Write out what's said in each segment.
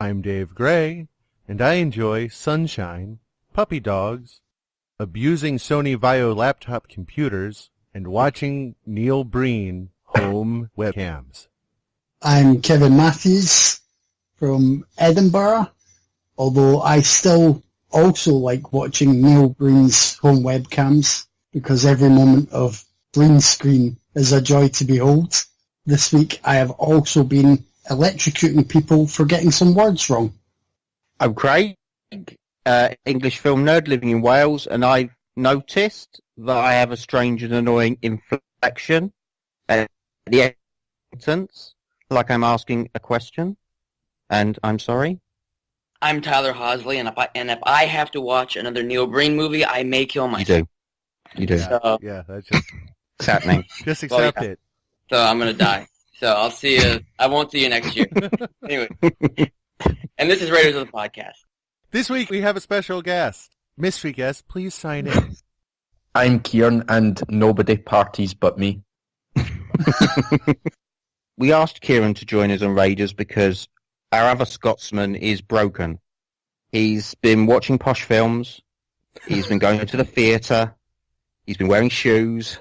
I'm Dave Gray, and I enjoy sunshine, puppy dogs, abusing Sony Vaio laptop computers, and watching Neil Breen home webcams. I'm Kevin Matthews from Edinburgh, although I still also like watching Neil Breen's home webcams because every moment of green screen is a joy to behold. This week I have also been electrocuting people for getting some words wrong. I'm Craig, English film nerd living in Wales, and I've noticed that I have a strange and annoying inflection at the end of the sentence, like I'm asking a question, and I'm sorry. I'm Tyler Hosley, and if I have to watch another Neil Breen movie, I may kill myself. You do. Yeah, that's just It's happening. just accept it. So I'm gonna die. So I'll see you. I won't see you next year. Anyway, and this is Raiders of the Podcast. This week we have a special guest. Mystery guest, please sign in. I'm Kieran, and nobody parties but me. We asked Kieran to join us on Raiders because our other Scotsman is broken. He's been watching posh films. He's been going to the theatre. He's been wearing shoes.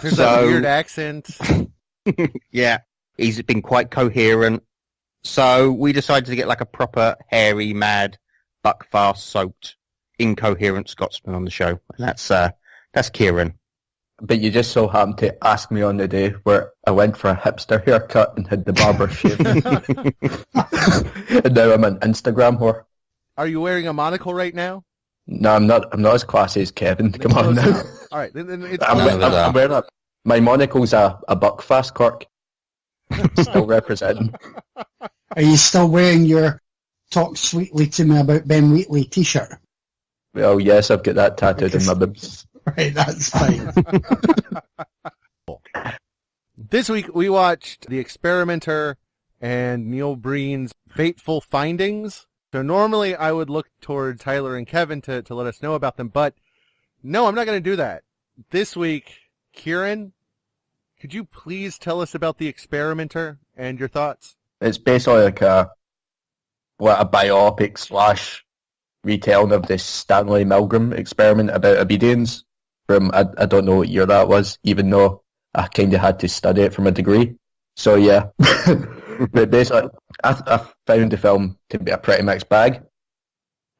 There's that weird accent. Yeah, he's been quite coherent. So we decided to get like a proper, hairy, mad, buckfast, soaked, incoherent Scotsman on the show. And that's Kieran. But you just so happened to ask me on the day where I went for a hipster haircut and had the barber shave. And now I'm an Instagram whore. Are you wearing a monocle right now? No, I'm not as classy as Kevin. Come on now. All right, then it's I'm wearing a... My monocle's a buckfast cork. Still representing. Are you still wearing your Talk Sweetly to Me About Ben Wheatley t-shirt? Well, yes, I've got that tattooed on my boobs. Right, that's fine. This week we watched The Experimenter and Neil Breen's Fateful Findings. So normally I would look toward Tyler and Kevin to let us know about them, but no, I'm not going to do that. This week, Kieran, could you please tell us about The Experimenter and your thoughts? It's basically like a biopic / retelling of this Stanley Milgram experiment about obedience from, I don't know what year that was, even though I kind of had to study it for my degree. So yeah, but basically I found the film to be a pretty mixed bag.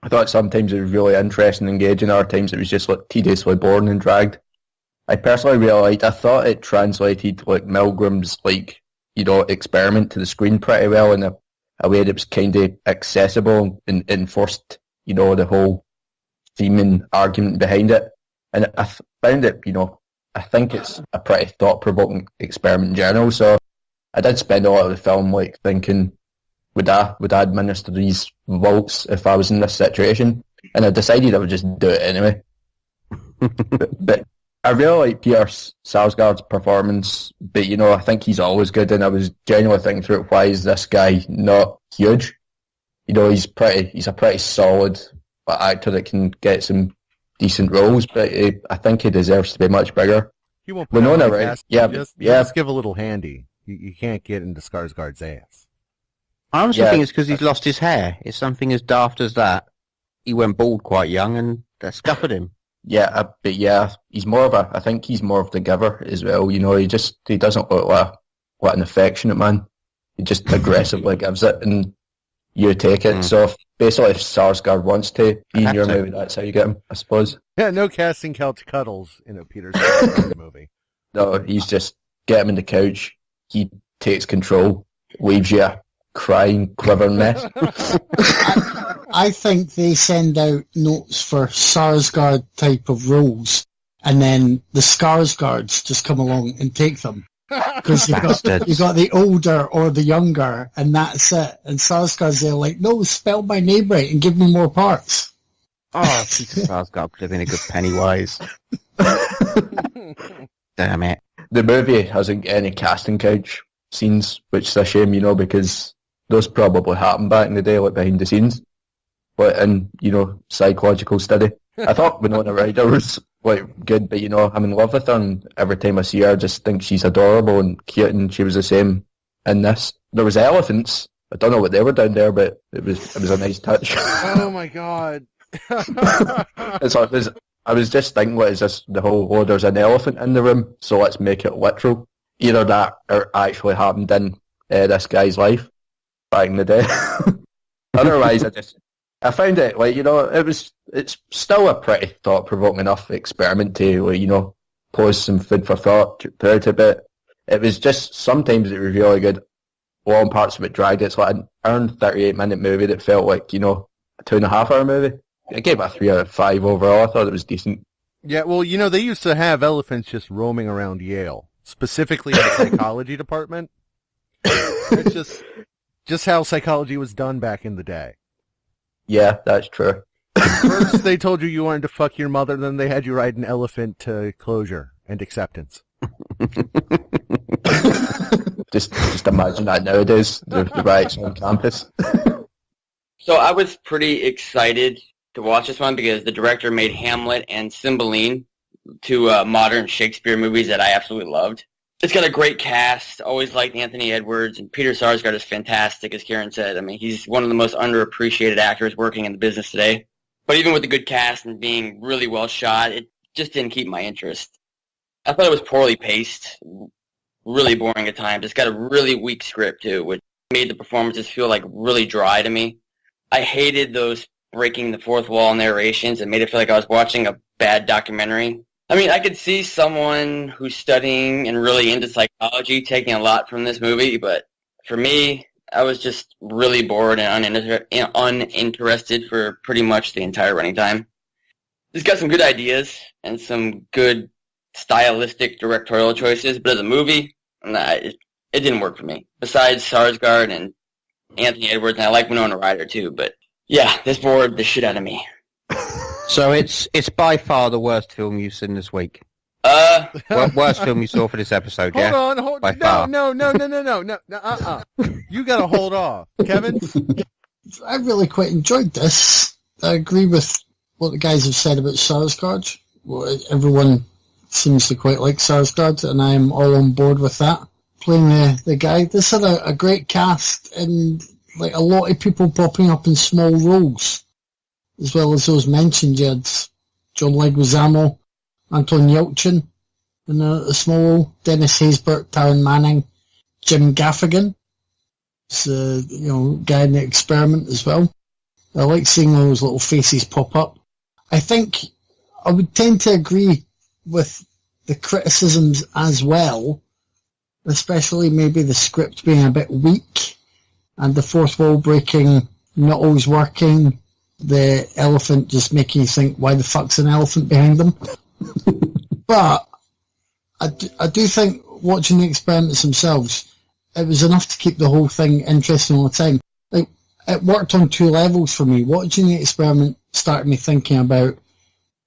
I thought sometimes it was really interesting and engaging, other times it was just like tediously boring and dragged. I personally really liked, I thought it translated like Milgram's experiment to the screen pretty well in a way that was kind of accessible and enforced, the whole theme and argument behind it. And I found it, I think it's a pretty thought-provoking experiment in general. So I did spend a lot of the film thinking, would I administer these votes if I was in this situation? And I decided I would just do it anyway. but I really like Peter Sarsgaard's performance, but I think he's always good, and I was genuinely thinking through it, why is this guy not huge? He's a pretty solid actor that can get some decent roles, but I think he deserves to be much bigger. You won't put on right? cast, Yeah, just give a little handy. You can't get into Skarsgård's ass. I honestly think it's because he's lost his hair. It's something as daft as that. He went bald quite young, and that scuppered him. Yeah, but yeah, I think he's more of the giver as well. He doesn't look like an affectionate man. He just aggressively gives it, and you take it. So if Sarsgaard wants to be in your movie, that's how you get him, I suppose. Yeah, no casting couch cuddles in a Peter Sarsgaard movie. No, he's just get him in the couch. He takes control, leaves you a crying, quivering mess. I think they send out notes for Sarsgaard type of roles, and then the Skarsgårds just come along and take them. Because you've got the older or the younger, and that's it. And Sarsgaard's there like, no, spell my name right and give me more parts. Oh, Peter Sarsgaard could have been a good Pennywise. Damn it. The movie hasn't got any casting couch scenes, which is a shame, because those probably happened back in the day, like behind the scenes. But in, psychological study. I thought Winona Ryder was good, but I'm in love with her, and every time I see her I just think she's adorable and cute, and she was the same in this. There was elephants I don't know what they were down there, but it was a nice touch. Oh my god. I was just thinking, what is this? The whole, there's an elephant in the room, so let's make it literal. Either that or actually happened in this guy's life back in the day. Otherwise, I found it, like, it's still a pretty thought-provoking enough experiment to, like, pose some food for thought throughout it, but it was just, sometimes it was really good. Long parts of it dragged. It's like an earned 38-minute movie that felt like, a 2.5-hour movie. I gave it a 3 out of 5 overall. I thought it was decent. Yeah, well, they used to have elephants just roaming around Yale, specifically in the psychology department. It's just how psychology was done back in the day. Yeah, that's true. First, they told you wanted to fuck your mother, then they had you ride an elephant to closure and acceptance. Just imagine that nowadays, the riots on campus. So I was pretty excited to watch this one because the director made Hamlet and Cymbeline, two modern Shakespeare movies that I absolutely loved. It's got a great cast. Always liked Anthony Edwards, and Peter Sarsgaard is fantastic, as Karen said. I mean, he's one of the most underappreciated actors working in the business today. But even with the good cast and being really well shot, it just didn't keep my interest. I thought it was poorly paced, really boring at times. It's got a really weak script, too, which made the performances feel like really dry to me. I hated those breaking the fourth wall narrations. It made it feel like I was watching a bad documentary. I mean, I could see someone who's studying and really into psychology taking a lot from this movie, but for me, I was just really bored and uninterested for pretty much the entire running time. It's got some good ideas and some good stylistic directorial choices, but as a movie, it didn't work for me. Besides Sarsgaard and Anthony Edwards, and I like Winona Ryder too, but yeah, this bored the shit out of me. So it's by far the worst film you've seen this week. Worst film you saw for this episode, yeah? Hold on, no. You gotta hold off. Kevin? I really quite enjoyed this. I agree with what the guys have said about Sarsgaard. Well, everyone seems to quite like Sarsgaard, and I'm all on board with that. Playing the guy, this had a great cast, and like a lot of people popping up in small roles, as well as those mentioned. You had John Leguizamo, Anton Yelchin in a small role, Dennis Haysbert, Taron Manning, Jim Gaffigan, guy in The Experiment as well. I like seeing all those little faces pop up. I think I would tend to agree with the criticisms as well, especially maybe the script being a bit weak and the fourth wall breaking not always working, the elephant just making you think, why the fuck's an elephant behind them? But I do think watching the experiments themselves, it was enough to keep the whole thing interesting all the time. Like, it worked on two levels for me. Watching the experiment started me thinking about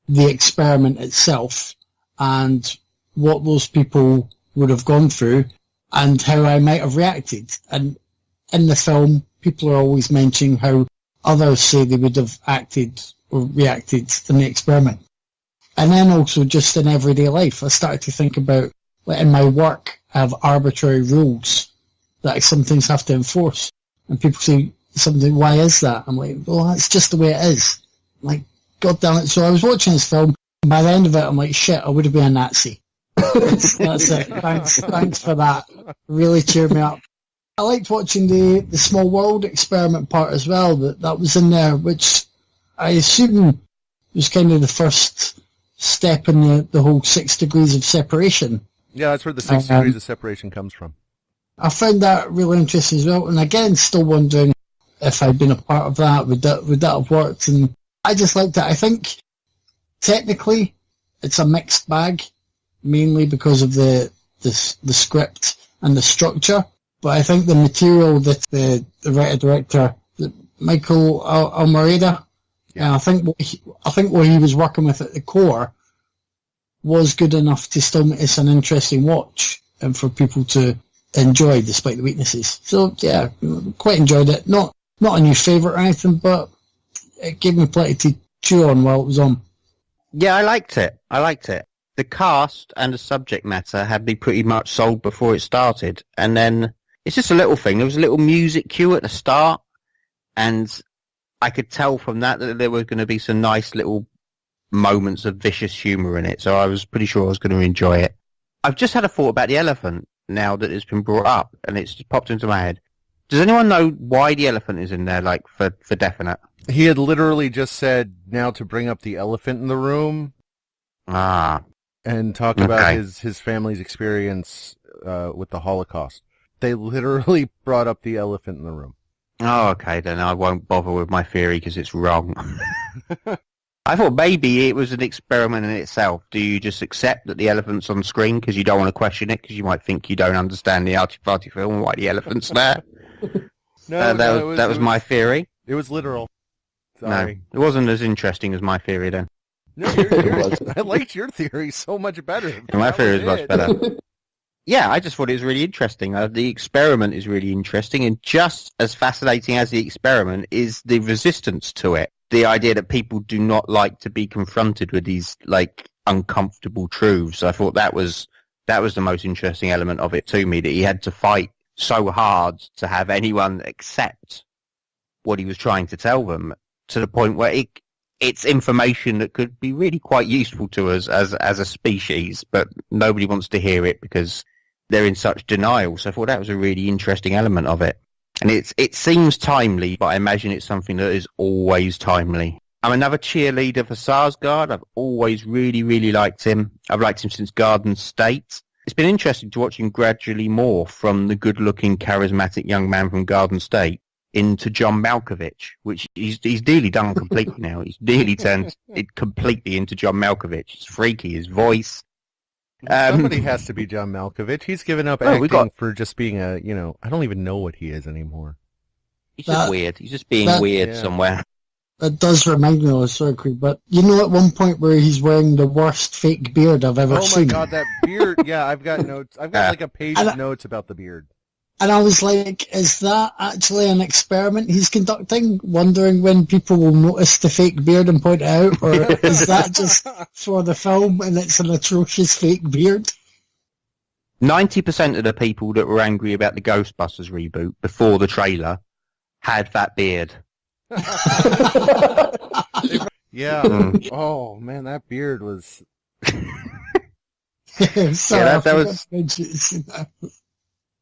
the experiment itself and what those people would have gone through and how I might have reacted. And in the film, people are always mentioning how others say they would have acted or reacted in the experiment. And then also just in everyday life, I started to think about, like, in my work, I have arbitrary rules that I sometimes have to enforce. And people say something, why is that? I'm like, well, that's just the way it is. I'm like, God damn it. So I was watching this film, and by the end of it, I'm like, shit, I would have been a Nazi. That's it. Thanks for that. Really cheered me up. I liked watching the small world experiment part as well, that was in there, which I assume was kind of the first step in the whole 6 degrees of separation. Yeah, that's where the 6 degrees of separation comes from. I found that really interesting as well, and again, still wondering if I'd been a part of that, would that have worked? And I just liked it. I think technically it's a mixed bag, mainly because of the script and the structure. But I think the material that the writer-director, Michael Almereyda, I think what he was working with at the core was good enough to still make this an interesting watch and for people to enjoy despite the weaknesses. So yeah, quite enjoyed it. Not a new favourite or anything, but it gave me plenty to chew on while it was on. Yeah, I liked it. The cast and the subject matter had me pretty much sold before it started, and then It's just a little thing. There was a little music cue at the start, and I could tell from that there were going to be some nice little moments of vicious humour in it, so I was pretty sure I was going to enjoy it. I've just had a thought about the elephant now that it's been brought up, and it's just popped into my head. Does anyone know why the elephant is in there, like, for definite? He had literally just said now to bring up the elephant in the room. Ah. And talk about his family's experience with the Holocaust. They literally brought up the elephant in the room. Oh, okay, then I won't bother with my theory because it's wrong. I thought maybe it was an experiment in itself. Do you just accept that the elephant's on screen because you don't want to question it because you might think you don't understand the Arty-Farty film and why the elephant's there? That was my theory. It was literal. Sorry. No, it wasn't as interesting as my theory then. No, I liked your theory so much better. Yeah, my theory was much better. Yeah, I just thought it was really interesting. The experiment is really interesting, and just as fascinating as the experiment is the resistance to it. The idea that people do not like to be confronted with these, like, uncomfortable truths. I thought that was the most interesting element of it to me, that he had to fight so hard to have anyone accept what he was trying to tell them, to the point where it's information that could be really quite useful to us as a species, but nobody wants to hear it because they're in such denial. So I thought that was a really interesting element of it. And it seems timely, but I imagine it's something that is always timely. I'm another cheerleader for Sarsgaard. I've always really, really liked him. I've liked him since Garden State. It's been interesting to watch him gradually morph from the good-looking, charismatic young man from Garden State into John Malkovich, which he's nearly done completely now. He's nearly turned it completely into John Malkovich. It's freaky, his voice. Somebody has to be John Malkovich. He's given up acting for just being I don't even know what he is anymore. He's just weird. He's just being weird somewhere. That does remind me of a story, but you know at one point where he's wearing the worst fake beard I've ever seen? Oh my god, that beard! Yeah, I've got notes. I've got like a page of notes about the beard. And I was like, is that actually an experiment he's conducting, wondering when people will notice the fake beard and point it out, or is that just for the film and it's an atrocious fake beard? 90% of the people that were angry about the Ghostbusters reboot before the trailer had that beard. Yeah. Oh man, that beard was. Sorry, yeah, that was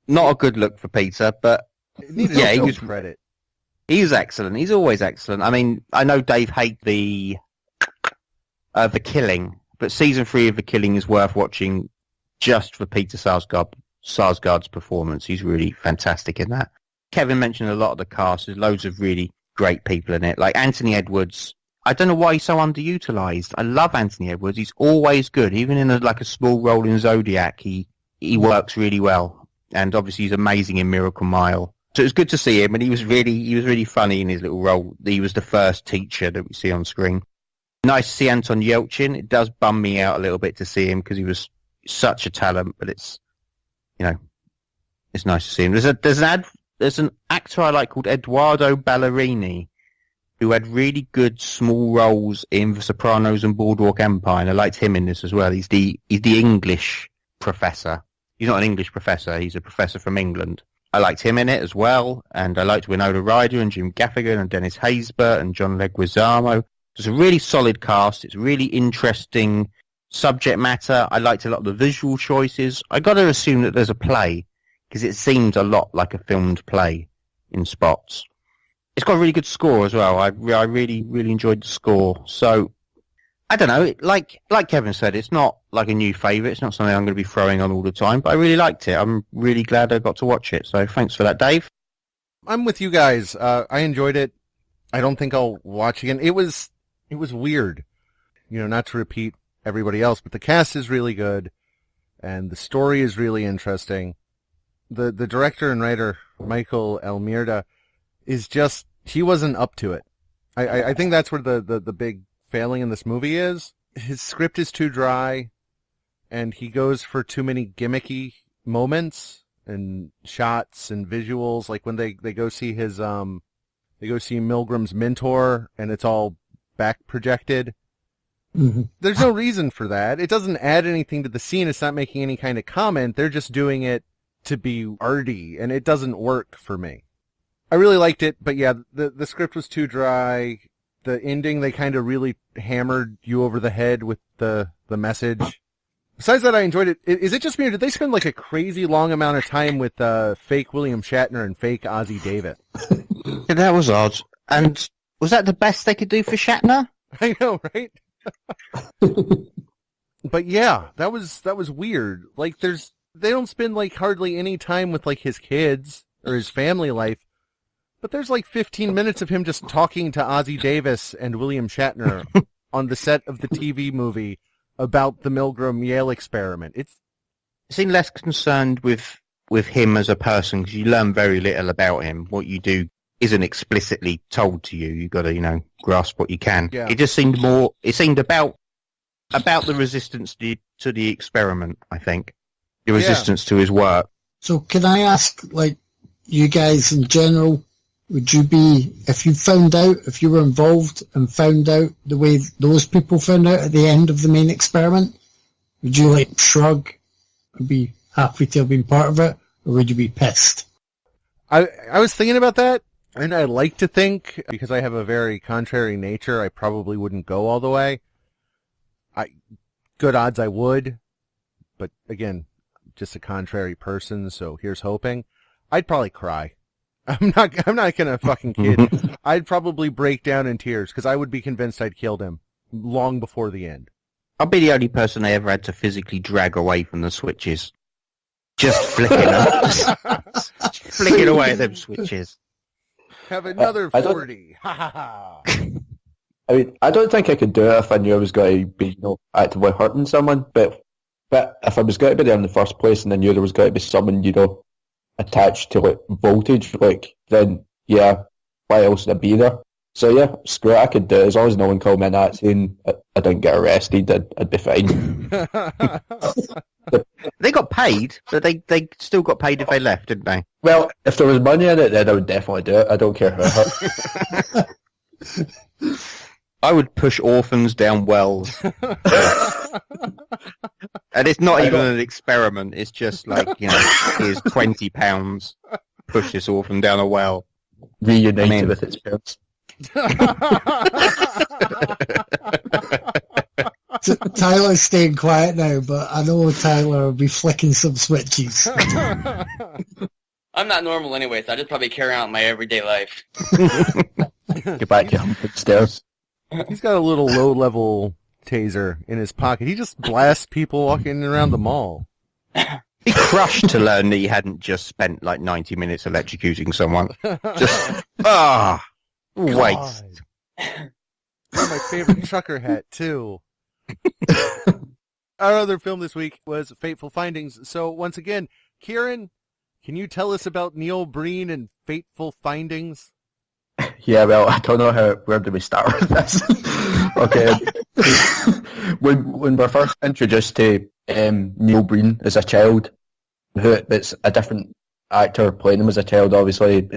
not a good look for Peter, but yeah, he was credit. He's excellent. He's always excellent. I mean, I know Dave hates the Killing, but season 3 of The Killing is worth watching just for Peter Sarsgaard's performance. He's really fantastic in that. Kevin mentioned a lot of the cast. There's loads of really great people in it, like Anthony Edwards. I don't know why he's so underutilized. I love Anthony Edwards. He's always good, even in a small role in Zodiac. He works really well. And obviously he's amazing in Miracle Mile. So it was good to see him, and he was really funny in his little role. He was the first teacher that we see on screen. Nice to see Anton Yelchin. It does bum me out a little bit to see him because he was such a talent, but it's nice to see him. There's an actor I like called Eduardo Ballerini who had really good small roles in The Sopranos and Boardwalk Empire, and I liked him in this as well. He's the English professor. He's not an English professor. He's a professor from England. I liked him in it as well, and I liked Winona Ryder and Jim Gaffigan and Dennis Haysbert and John Leguizamo. It's a really solid cast. It's really interesting subject matter. I liked a lot of the visual choices. I got to assume that there's a play because it seems a lot like a filmed play in spots. It's got a really good score as well. I really enjoyed the score. So I don't know, like Kevin said, it's not like a new favourite. It's not something I'm going to be throwing on all the time, but I really liked it. I'm really glad I got to watch it. So thanks for that, Dave. I'm with you guys. I enjoyed it. I don't think I'll watch again. It was weird, not to repeat everybody else, but the cast is really good, and the story is really interesting. The director and writer, Michael Almeida, he wasn't up to it. I think that's where the big failing in this movie is. His script is too dry, and he goes for too many gimmicky moments and shots and visuals. Like when they go see Milgram's mentor, and it's all back projected. Mm-hmm. There's no reason for that. It doesn't add anything to the scene. It's not making any kind of comment. They're just doing it to be arty, and it doesn't work for me. I really liked it, but yeah, the script was too dry. The ending, they kind of really hammered you over the head with the message. Besides that, I enjoyed it. Is it just me, or did they spend like a crazy long amount of time with fake William Shatner and fake Ozzie Davis? Yeah, that was odd. And was that the best they could do for Shatner? I know, right? But yeah, that was weird. Like, they don't spend like hardly any time with like his kids or his family life. But there's like 15 minutes of him just talking to Ozzie Davis and William Shatner on the set of the TV movie about the Milgram Yale experiment. It seemed less concerned with him as a person, because you learn very little about him. What you do isn't explicitly told to you. You've got to, grasp what you can. Yeah. It just seemed more. It seemed about the resistance to the experiment. I think the resistance to his work. So can I ask, like, you guys in general, would you be, if you were involved and found out the way those people found out at the end of the main experiment, would you like shrug and be happy to have been part of it, or would you be pissed? I was thinking about that, and I like to think, because I have a very contrary nature, I probably wouldn't go all the way. Good odds I would, but again, just a contrary person, so here's hoping. I'd probably cry. I'm not gonna fucking kid. I'd probably break down in tears, because I would be convinced I'd killed him long before the end. I'll be the only person they ever had to physically drag away from the switches. Just flicking them. Flicking away at them switches. Have another I 40. Ha ha ha. I mean, I don't think I could do it if I knew I was going to be, actively hurting someone. But if I was going to be there in the first place and I knew there was going to be someone, attached to like voltage, then yeah, why else would I be there? So yeah, screw it, I could do it. As long as no one called me a Nazi and I didn't get arrested, I'd be fine. They got paid, but they still got paid if they left, didn't they? Well, if there was money in it, then I would definitely do it. I don't care who it hurt. I would push orphans down wells. And it's not even an experiment. It's just like, here's £20. Push this orphan down a well. Reunited with its parents. Tyler's staying quiet now, but I know Tyler will be flicking some switches. I'm not normal anyway, so I just probably carry on my everyday life. Get back upstairs. He's got a little low-level taser in his pocket. He just blasts people walking around the mall. He crushed to learn that he hadn't just spent like 90 minutes electrocuting someone. Just, waste. My favorite trucker hat, too. Our other film this week was Fateful Findings. So, once again, Kieran, can you tell us about Neil Breen and Fateful Findings? Yeah, well, I don't know where do we start with this? Okay. when we're first introduced to Neil Breen as a child, it's a different actor playing him as a child, obviously.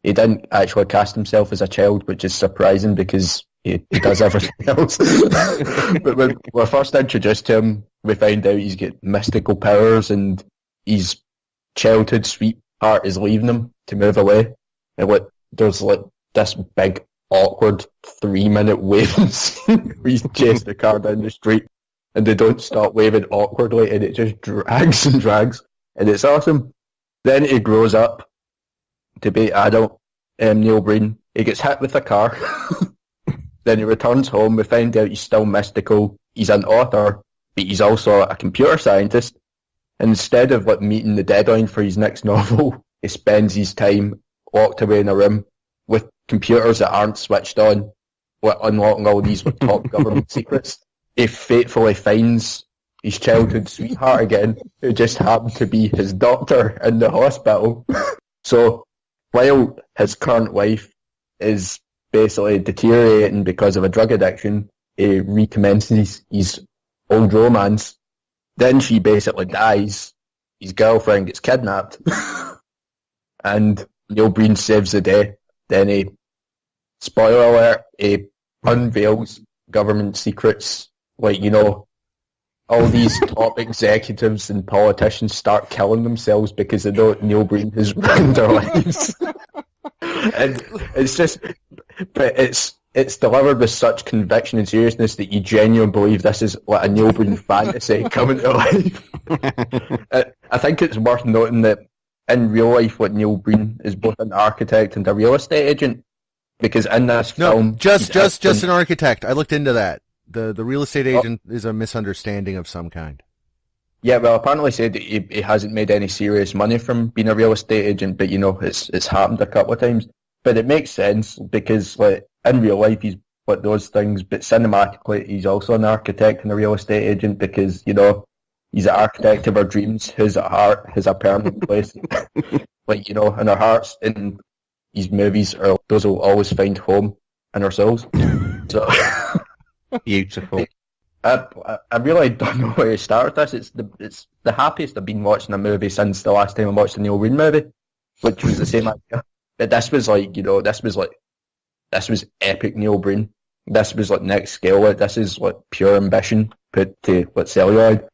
He didn't actually cast himself as a child, which is surprising because he does everything else. But when we're first introduced to him, we find out he's got mystical powers and his childhood sweetheart is leaving him to move away. And there's this big, awkward 3-minute waving scene where he's chasing the car down the street and they don't stop waving awkwardly and it just drags and drags. And it's awesome. Then he grows up to be adult Neil Breen. He gets hit with a car. Then he returns home. We find out he's still mystical. He's an author, but he's also a computer scientist. And instead of meeting the deadline for his next novel, he spends his time locked away in a room with computers that aren't switched on, unlocking all these top government secrets. He fatefully finds his childhood sweetheart again, who just happened to be his doctor in the hospital. So, while his current wife is basically deteriorating because of a drug addiction, he recommences his old romance. Then she basically dies. His girlfriend gets kidnapped. And Neil Breen saves the day. Then he, spoiler alert, he unveils government secrets, all these top executives and politicians start killing themselves because they know Neil Breen has ruined their lives. And it's just, but it's delivered with such conviction and seriousness that you genuinely believe this is like a Neil Breen fantasy coming to life. I think it's worth noting that in real life, what Neil Breen is both an architect and a real estate agent, because in this film, just an architect. I looked into that. The real estate agent is a misunderstanding of some kind. Yeah, well, apparently said that he hasn't made any serious money from being a real estate agent, but it's happened a couple of times. But it makes sense because like in real life he's what those things, but cinematically he's also an architect and a real estate agent because he's an architect of our dreams, whose heart has a permanent place, like in our hearts. And his movies are those will always find home in our souls. So beautiful. I really don't know where to start with this. It's the happiest I've been watching a movie since the last time I watched a Neil Breen movie, which was the same idea. But this was like, this was epic Neil Breen. This was like next scale. This is like pure ambition put to like celluloid.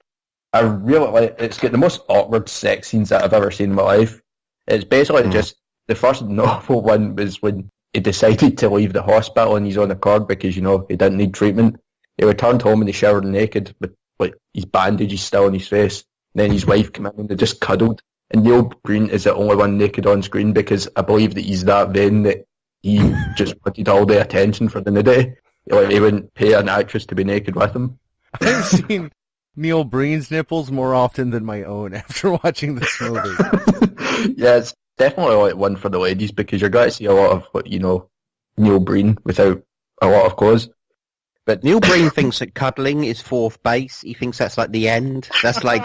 I really like. It's got the most awkward sex scenes that I've ever seen in my life. It's basically just the first novel one was when he decided to leave the hospital on his own accord because he didn't need treatment. He returned home and he showered naked with like his bandages still on his face. And then his wife came in and they just cuddled. And Neil Breen is the only one naked on screen because I believe that he's that vain that he just wanted all the attention for the nudity. Like, he wouldn't pay an actress to be naked with him. I've seen Neil Breen's nipples more often than my own after watching this movie. Yeah, it's definitely like one for the ladies because you're going to see a lot of Neil Breen without a lot of clothes. But Neil Breen thinks that cuddling is fourth base. He thinks that's like the end. That's like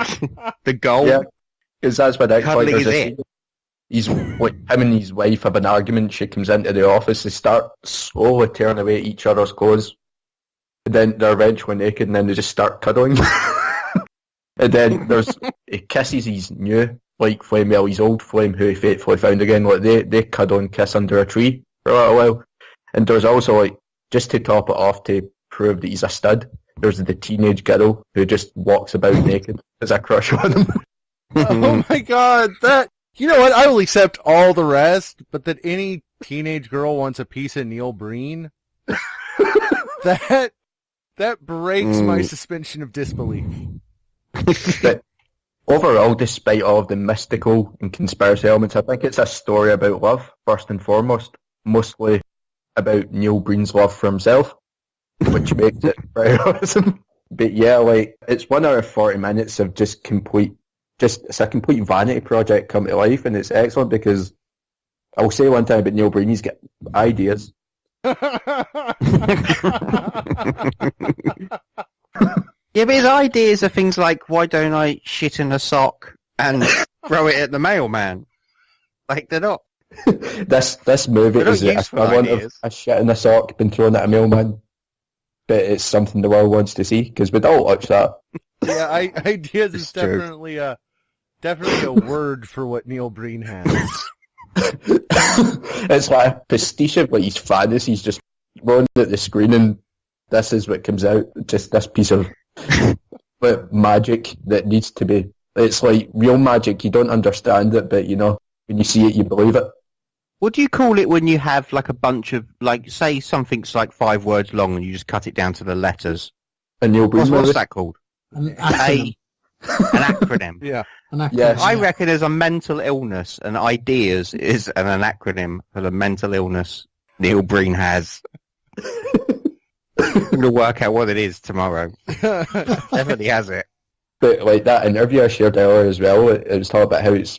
the goal. Yeah, because that's what cuddling is it. Him and his wife have an argument. She comes into the office. They start slowly tearing away each other's clothes. And then they're eventually naked, and then they just start cuddling. And then he kisses his new flame, his old flame, who he faithfully found again. Like they cuddle and kiss under a tree for a little while. And there's also just to top it off to prove that he's a stud, there's the teenage girl who just walks about naked as a crush on him. Oh my god, you know what? I will accept all the rest, but that any teenage girl wants a piece of Neil Breen, that breaks my suspension of disbelief. But overall, despite all of the mystical and conspiracy elements, I think it's a story about love, first and foremost, mostly about Neil Breen's love for himself, which makes it very awesome. But yeah, it's 1 hour 40 minutes of it's a complete vanity project come to life, and it's excellent because I'll say one thing about Neil Breen, he's got ideas. Yeah, but his ideas are things like, why don't I shit in a sock and throw it at the mailman? Like, they're not. This movie is the equivalent of a shit in a sock being thrown at a mailman, but it's something the world wants to see because we'd all watch that. Yeah, ideas is definitely a word for what Neil Breen has. It's like a pastiche of his fantasies just thrown at the screen, and this is what comes out. Just this piece of magic that needs to be. It's like real magic. You don't understand it, but when you see it, you believe it. What do you call it when you have like a bunch of say something's like 5 words long and you just cut it down to the letters? A Neil Breen movie? What's that called? An acronym. An acronym. Yeah. An acronym. Yes. I reckon there's a mental illness, and ideas is an acronym for the mental illness Neil Breen has. I'm going to work out what it is tomorrow. Definitely has it. But like that interview I shared earlier as well, it was talking about how it's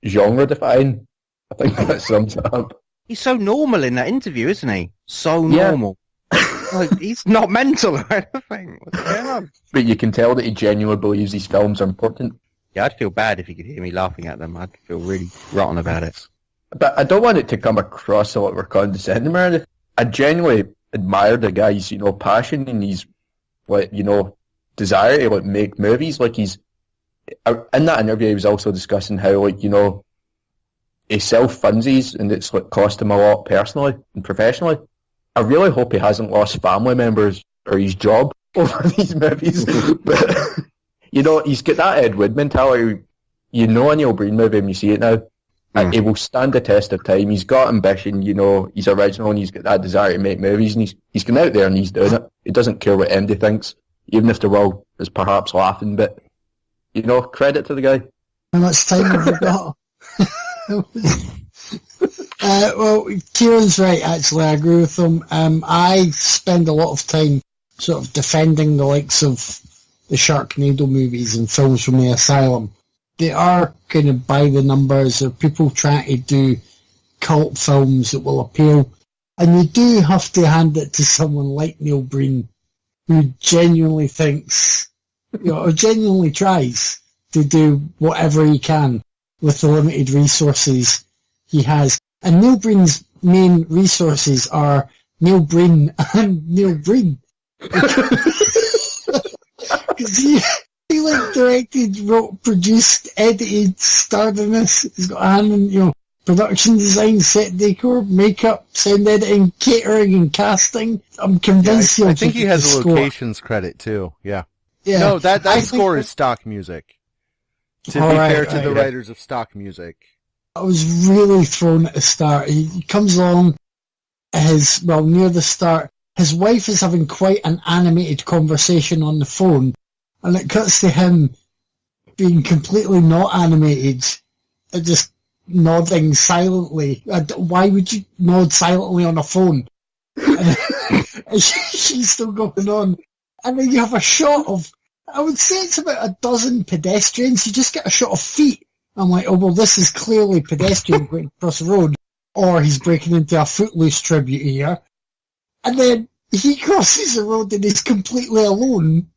genre defying. I think that sums it up. He's so normal in that interview, isn't he? So normal. Like, he's not mental or anything. What's going on? But you can tell that he genuinely believes these films are important. Yeah, I'd feel bad if he could hear me laughing at them. I'd feel really rotten about it. But I don't want it to come across like we're condescending or anything. I genuinely admire the guy's, passion and his, desire to make movies. Like in that interview, he was also discussing how he self-funds these, and it's cost him a lot personally and professionally. I really hope he hasn't lost family members or his job over these movies. But You know, he's got that Ed Wood mentality. You know a Neil Breen movie when you see it now. He will stand the test of time. He's got ambition, you know, he's original and he's got that desire to make movies, and he's going out there and he's doing it. He doesn't care what MD thinks, even if the world is perhaps laughing, but, you know, credit to the guy. How much time have we got? Well, Kieran's right, actually, I agree with him. I spend a lot of time sort of defending the likes of the Sharknado movies and films from the Asylum. They are kind of by the numbers. There are people trying to do cult films that will appeal. And you do have to hand it to someone like Neil Breen, who genuinely thinks, you know, or genuinely tries to do whatever he can with the limited resources he has. And Neil Breen's main resources are Neil Breen and Neil Breen. Because he like directed, wrote, produced, edited, starred in this. He's got a hand in, you know, production design, set decor, makeup, sound editing, catering, and casting. I'm convinced I think he has a locations credit too. Yeah. No, that score is stock music. To be fair to the writers of stock music. I was really thrown at the start. He comes along, near the start, his wife is having quite an animated conversation on the phone, and it cuts to him being completely not animated, and just nodding silently. Why would you nod silently on a phone? And she's still going on. And then you have a shot of, I would say it's about a dozen pedestrians. You just get a shot of feet. I'm like, oh, well, this is clearly pedestrian going across the road, or he's breaking into a Footloose tribute here. And then he crosses the road and he's completely alone.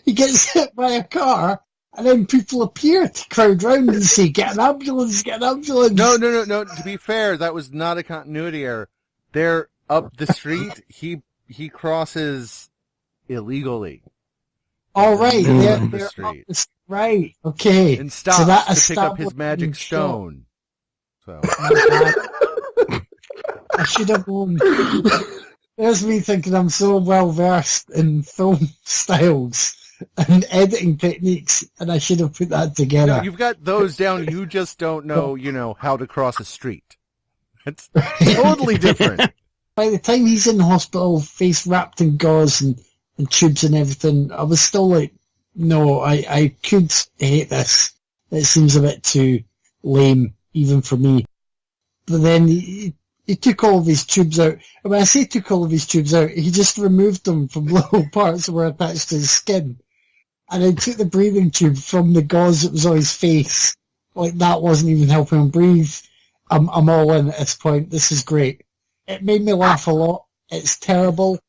He gets hit by a car, and then people appear to crowd round and say, get an ambulance, get an ambulance. No. To be fair, that was not a continuity error. They're up the street. He crosses illegally. All right. They're the up street. Right. Okay. And stops so that to pick up his magic stone. So. I should have known. There's me thinking I'm so well versed in film styles and editing techniques, and I should have put that together. No, you've got those down. You just don't know, how to cross a street. It's totally different. By the time he's in the hospital, face wrapped in gauze and tubes and everything, I was still like, no, I could hate this. It seems a bit too lame, even for me. But then he took all of his tubes out. And when I say took all of his tubes out, he just removed them from little parts that were attached to his skin. And then took the breathing tube from the gauze that was on his face. Like, that wasn't even helping him breathe. I'm all in at this point. This is great. It made me laugh a lot. It's terrible.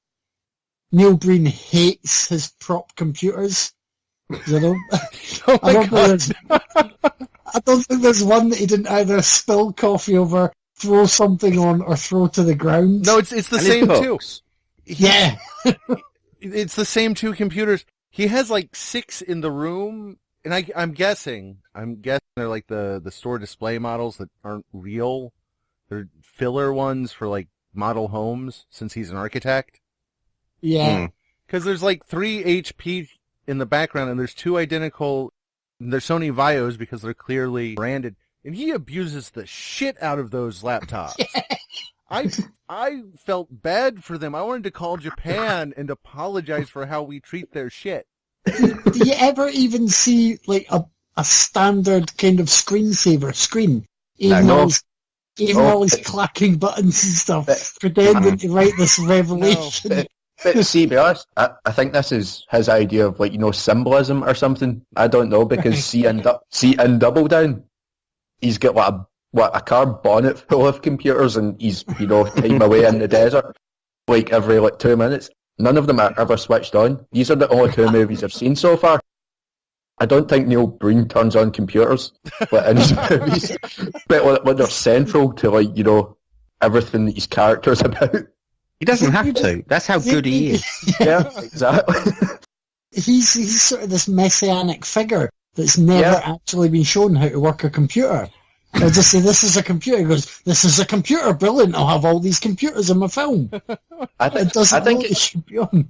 Neil Breen hates his prop computers. You know? I don't think there's one that he didn't either spill coffee over, throw something on, or throw to the ground. No, it's the same two. Yeah. It's the same two computers. He has like 6 in the room, and I'm guessing they're like the store display models that aren't real. They're filler ones for like model homes, since he's an architect. Yeah. Because there's like 3 HP in the background, and there's 2 identical. They're Sony Vios because they're clearly branded, and he abuses the shit out of those laptops. I felt bad for them. I wanted to call Japan and apologize for how we treat their shit. Do you ever even see like a standard kind of screensaver screen? Even while he's clacking buttons and stuff, pretending to write this revelation. No. But see, be honest, I think this is his idea of, like, symbolism or something. I don't know, because see in Double Down, he's got a car bonnet full of computers, and he's, time away in the desert, like every 2 minutes. None of them are ever switched on. These are the only 2 movies I've seen so far. I don't think Neil Breen turns on computers in his movies, but when they're central to everything that his character's about. He doesn't have to. That's how good he is. Yeah, exactly. He's sort of this messianic figure that's never actually been shown how to work a computer. They'll just say, this is a computer. He goes, this is a computer, brilliant. I'll have all these computers in my film. I think it should be on.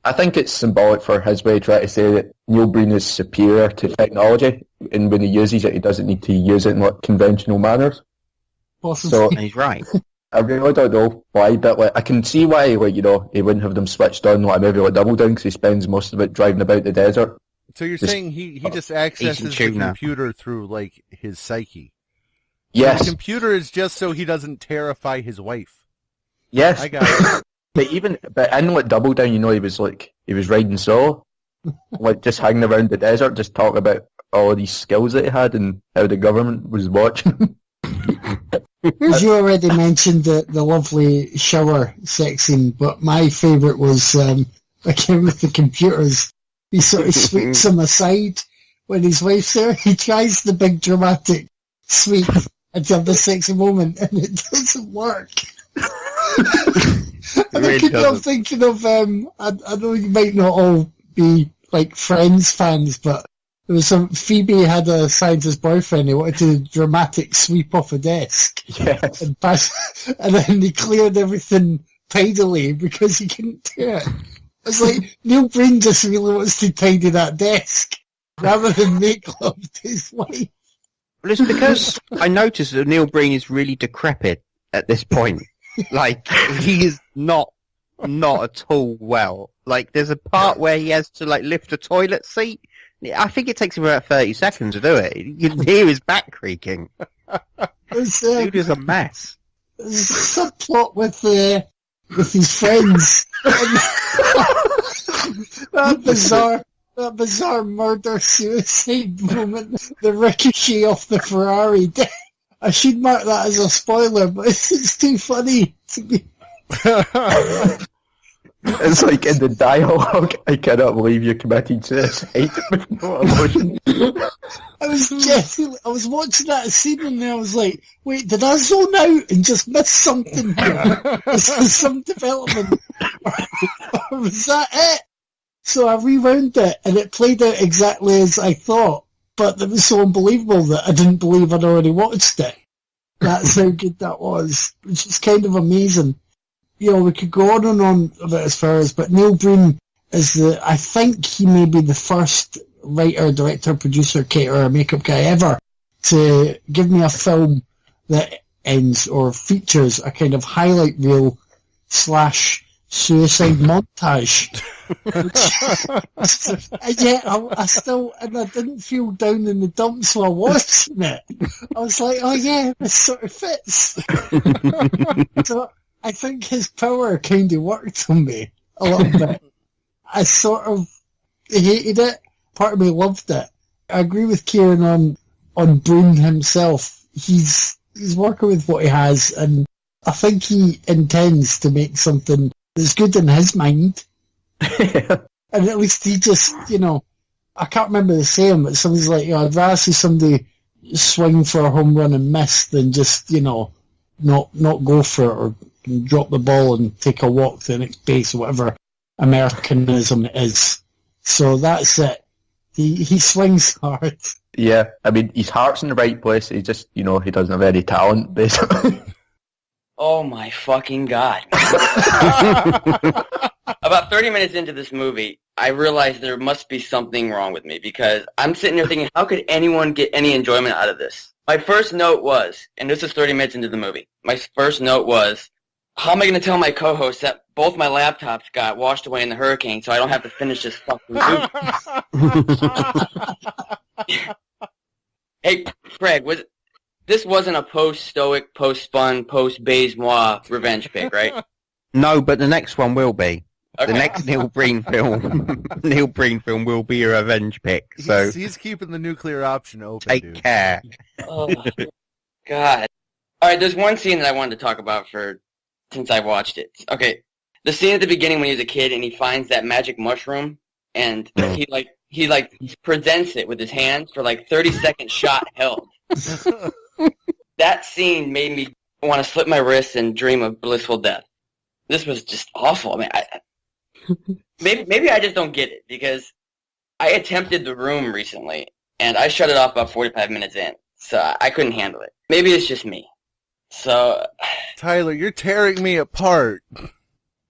I think it's symbolic for his way trying to say that Neil Breen is superior to technology, and when he uses it, he doesn't need to use it in like conventional manners. Possibly. So And he's right. I really don't know why, but like I can see why, like he wouldn't have them switched on like a movie like Double Down because he spends most of it driving about the desert. So you're saying he just accesses the tuna. computer through like his psyche? Yes, The computer is just so he doesn't terrify his wife. yes. I got it. But in like Double Down, he was riding solo, like just hanging around the desert, just talking about all of these skills that he had and how the government was watching. As you already mentioned, the lovely shower sex scene, but my favourite was, again with the computers, he sort of sweeps them aside when his wife's there. He tries the big dramatic sweep and to have the sexy moment, and it doesn't work. And I keep on thinking of, I know you might not all be like Friends fans, but there was Phoebe had a scientist boyfriend. He wanted to dramatic sweep off a desk, Yes. and then he cleared everything tidily because he couldn't do it. It's like Neil Breen just really wants to tidy that desk rather than make love to his wife. Well, it's because I noticed that Neil Breen is really decrepit at this point. Like, he is not at all well. Like, there's a part where he has to, like, lift a toilet seat. I think it takes him about 30 seconds to do it. You can hear his back creaking. Dude is a mess. There's a subplot with his friends. that bizarre murder-suicide moment, the ricochet off the Ferrari. I should mark that as a spoiler, but it's too funny to be... It's like in the dialogue, I cannot believe you committed suicide with no emotion. I was watching that scene and I was like, wait, did I zone out and just miss something here? Was there some development? Or was that it? So I rewound it and it played out exactly as I thought, but it was so unbelievable that I didn't believe I'd already watched it. That's how good that was, which is kind of amazing. You know, we could go on and on about as far as, but Neil Breen is I think he may be the first writer, director, producer, caterer, makeup guy ever to give me a film that ends or features a kind of highlight reel / suicide montage. And yet I didn't feel down in the dumps while watching it. I was like, oh yeah, this sort of fits. So I think his power kind of worked on me a little bit. I sort of hated it. Part of me loved it. I agree with Kieran on Breen himself. He's working with what he has, and I think he intends to make something that's good in his mind. And at least he just, I can't remember the saying, but somebody's like, I'd rather see somebody swing for a home run and miss than just, not go for it or drop the ball and take a walk to the next base or whatever Americanism it is. So that's it. He swings hard. Yeah, I mean, his heart's in the right place. He just, he doesn't have any talent, basically. Oh my fucking God. About 30 minutes into this movie, I realized there must be something wrong with me because I'm sitting there thinking, how could anyone get any enjoyment out of this? My first note was, and this is 30 minutes into the movie, my first note was, how am I going to tell my co-host that both my laptops got washed away in the hurricane so I don't have to finish this fucking movie? Hey, Craig, this wasn't a post-Stoic, post-Spun, post-Baise-moi revenge pick, right? No, but the next one will be. Okay. The next Neil Breen film will be a revenge pick. So he's keeping the nuclear option open. Take dude. care. Oh, God. All right, there's one scene that I wanted to talk about since I watched it. Okay, the scene at the beginning when he was a kid and he finds that magic mushroom and he presents it with his hands for 30-second shot held. That scene made me want to slip my wrists and dream of blissful death. This was just awful. I mean, maybe I just don't get it because I attempted The Room recently and I shut it off about 45 minutes in, so I couldn't handle it. Maybe it's just me. So, Tyler, you're tearing me apart.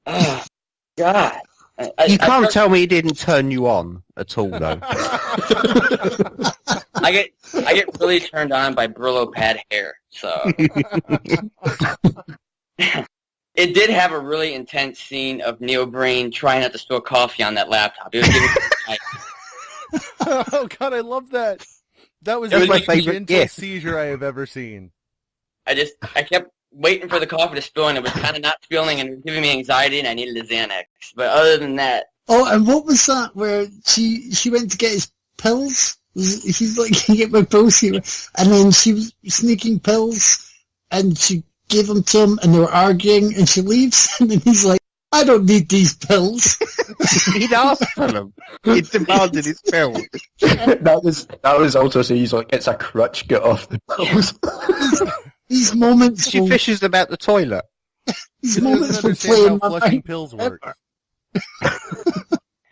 Oh, God. You can't tell me it didn't turn you on at all, though. I get really turned on by Brillo pad hair, so. It did have a really intense scene of Neil Breen trying not to spill coffee on that laptop. It was giving Oh God, I love that. That was It was the my most favorite gentle gift. seizure I have ever seen. I kept waiting for the coffee to spill, and it was kind of not spilling, and it was giving me anxiety, and I needed a Xanax. But other than that, Oh, and what was that where she went to get his pills? He's like, can you get my pills here? And then she was sneaking pills, and she gave them to him, and they were arguing, and she leaves, and then he's like, I don't need these pills. He'd asked for them. He demanded his pills. that was also so he's like, it's a crutch, get off the pills. These moments She will, fishes them out the toilet. these He doesn't moments will understand play how in my flushing mind. pills work.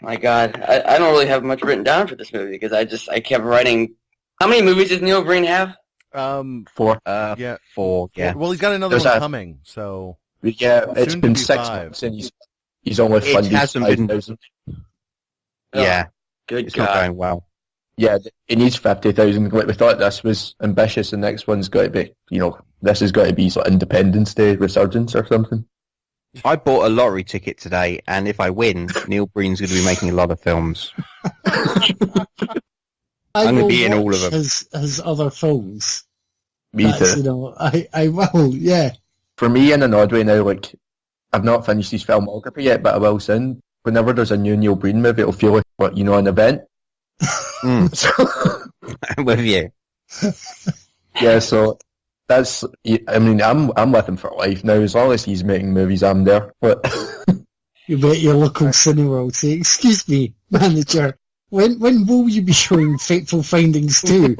my God, I don't really have much written down for this movie because I kept writing. How many movies does Neil Breen have? 4. Yeah. 4, yeah. Well, he's got another There's one a- coming, so Yeah, it's Soon to been be 6 5. months and he's only It funded hasn't been- 5,000. Yeah, Good it's God. not going well. Yeah, it needs 50,000. Like, we thought this was ambitious. The next one's got to be, this has got to be sort of Independence Day resurgence or something. I bought a lottery ticket today, and if I win, Neil Breen's going to be making a lot of films. I'm gonna will be in all of watch them. His other films. Me That's, too. I will, yeah. For me, in an odd way now, like, I've not finished his filmography yet, but I will soon. Whenever there's a new Neil Breen movie, it'll feel like, an event. So, I'm with you. yeah, so that's, I mean, I'm with him for life now. As long as he's making movies, I'm there. But You bet your local Cineworld say, excuse me, manager, when will you be showing Fateful Findings 2?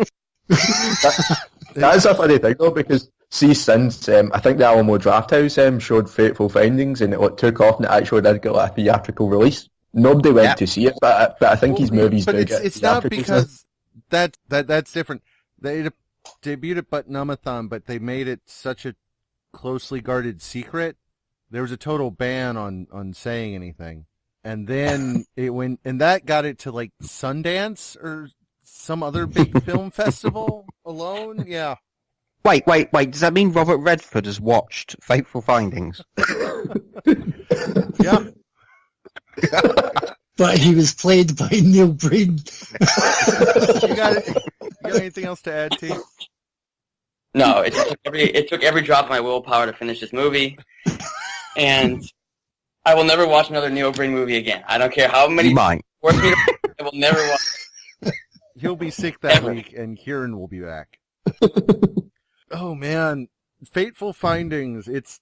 that's a funny thing though, because see, since I think the Alamo Drafthouse showed Fateful Findings and it took off and it actually did get like a theatrical release. Nobody went to see it, but I think his movies but do it's, get it's not theatricals now. because that's different. They debuted at Button-Umathon, but they made it such a closely guarded secret. There was a total ban on saying anything, and then it went, and that got it to like Sundance or some other big film festival alone. Yeah. Wait. Does that mean Robert Redford has watched Fateful Findings? Yeah. But he was played by Neil Breen. You got anything else to add, T? No, it took every drop of my willpower to finish this movie, and I will never watch another Neil Breen movie again. I don't care how many You might. force me to. I will never watch. He'll be sick that Ever. week, and Kieran will be back. Oh man, Fateful Findings. It's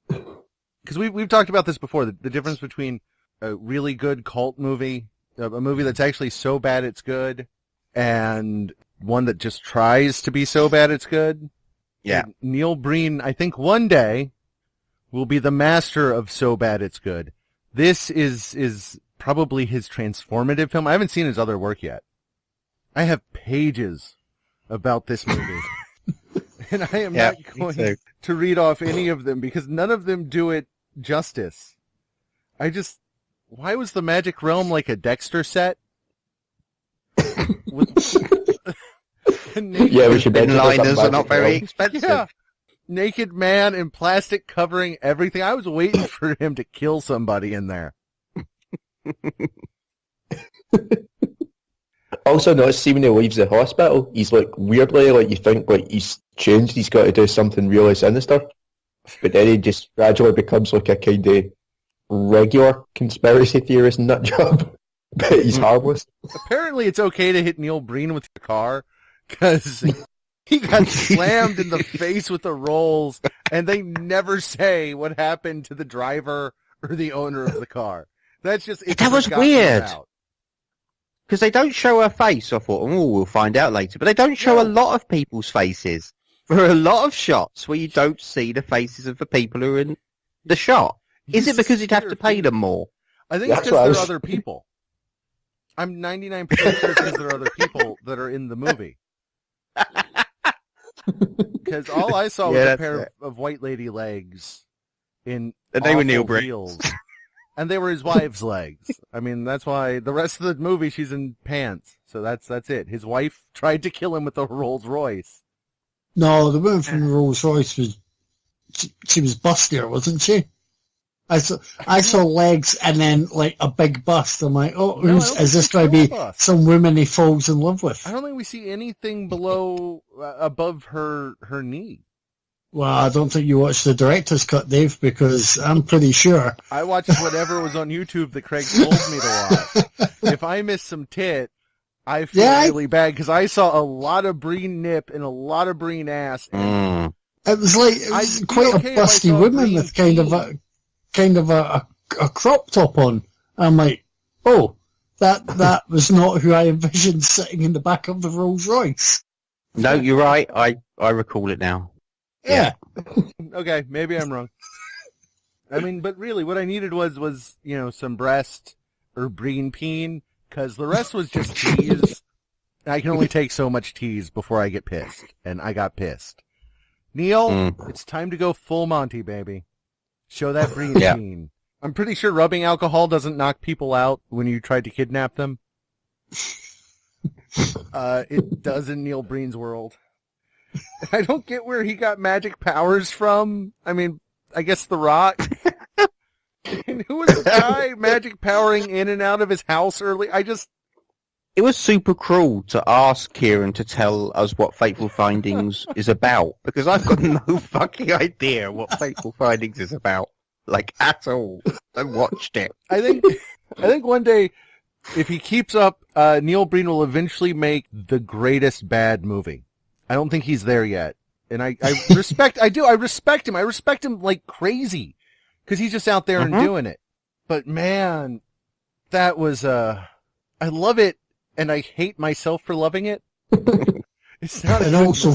because we've talked about this before. The difference between a really good cult movie, a movie that's actually so bad it's good, and one that just tries to be so bad it's good. Yeah. And Neil Breen, I think one day will be the master of so bad it's good. This is probably his transformative film. I haven't seen his other work yet. I have pages about this movie. And I am Yeah, not me going too. to read off any of them because none of them do it justice. Why was the Magic Realm like a Dexter set? Yeah, we should Thin mention there's a liners are not Magic very Realm. expensive. Yeah. Naked man in plastic covering everything. I was waiting for him to kill somebody in there. Also notice, see when he leaves the hospital, he's like weirdly like you think like he's changed, he's got to do something really sinister. But then he just gradually becomes like a kind of regular conspiracy theorist nut job. But he's harmless. Apparently it's okay to hit Neil Breen with your car because he got slammed in the face with the rolls and they never say what happened to the driver or the owner of the car. That's just, it's That was forgotten weird. about. Because they don't show her face. I thought, we'll find out later. But they don't show a lot of people's faces. There are a lot of shots where you don't see the faces of the people who are in the shot. Is it because you'd have to pay them more? I think it's That's what I because was- they're other people. I'm 99% sure it's because there are other people that are in the movie. Because all I saw was Yeah, a that's pair it. of white lady legs in And they were awful Neil Breen. heels. And they were his wife's legs. I mean, that's why the rest of the movie she's in pants. So that's it. His wife tried to kill him with a Rolls Royce. No, the woman from the Rolls Royce was she was bustier, wasn't she? I saw legs and then like a big bust. I'm like, oh, is this going to be some woman he falls in love with? I don't think we see anything above her knee. Well, I don't think you watched the director's cut, Dave, because I'm pretty sure. I watched whatever was on YouTube that Craig told me to watch. If I missed some tit, I feel really bad because I saw a lot of Breen nip and a lot of Breen ass. And it was quite a busty woman with kind of a crop top on. I'm like, oh, that was not who I envisioned sitting in the back of the Rolls Royce. No, you're right. I recall it now. Yeah. Okay, maybe I'm wrong. I mean, but really, what I needed was some breast or Breen peen, because the rest was just tease. I can only take so much tease before I get pissed, and I got pissed. Neil, it's time to go full Monty, baby. Show that Breen peen. I'm pretty sure rubbing alcohol doesn't knock people out when you tried to kidnap them. It does in Neil Breen's world. I don't get where he got magic powers from. I mean, I guess The Rock. And who was the guy magic powering in and out of his house early? It was super cruel to ask Kieran to tell us what Fateful Findings is about, because I've got no fucking idea what Fateful Findings is about, like, at all. I watched it. I think one day, if he keeps up, Neil Breen will eventually make the greatest bad movie. I don't think he's there yet. And I respect him. I respect him like crazy. Cause he's just out there and doing it. But man, that was, I love it and I hate myself for loving it. It's not and also,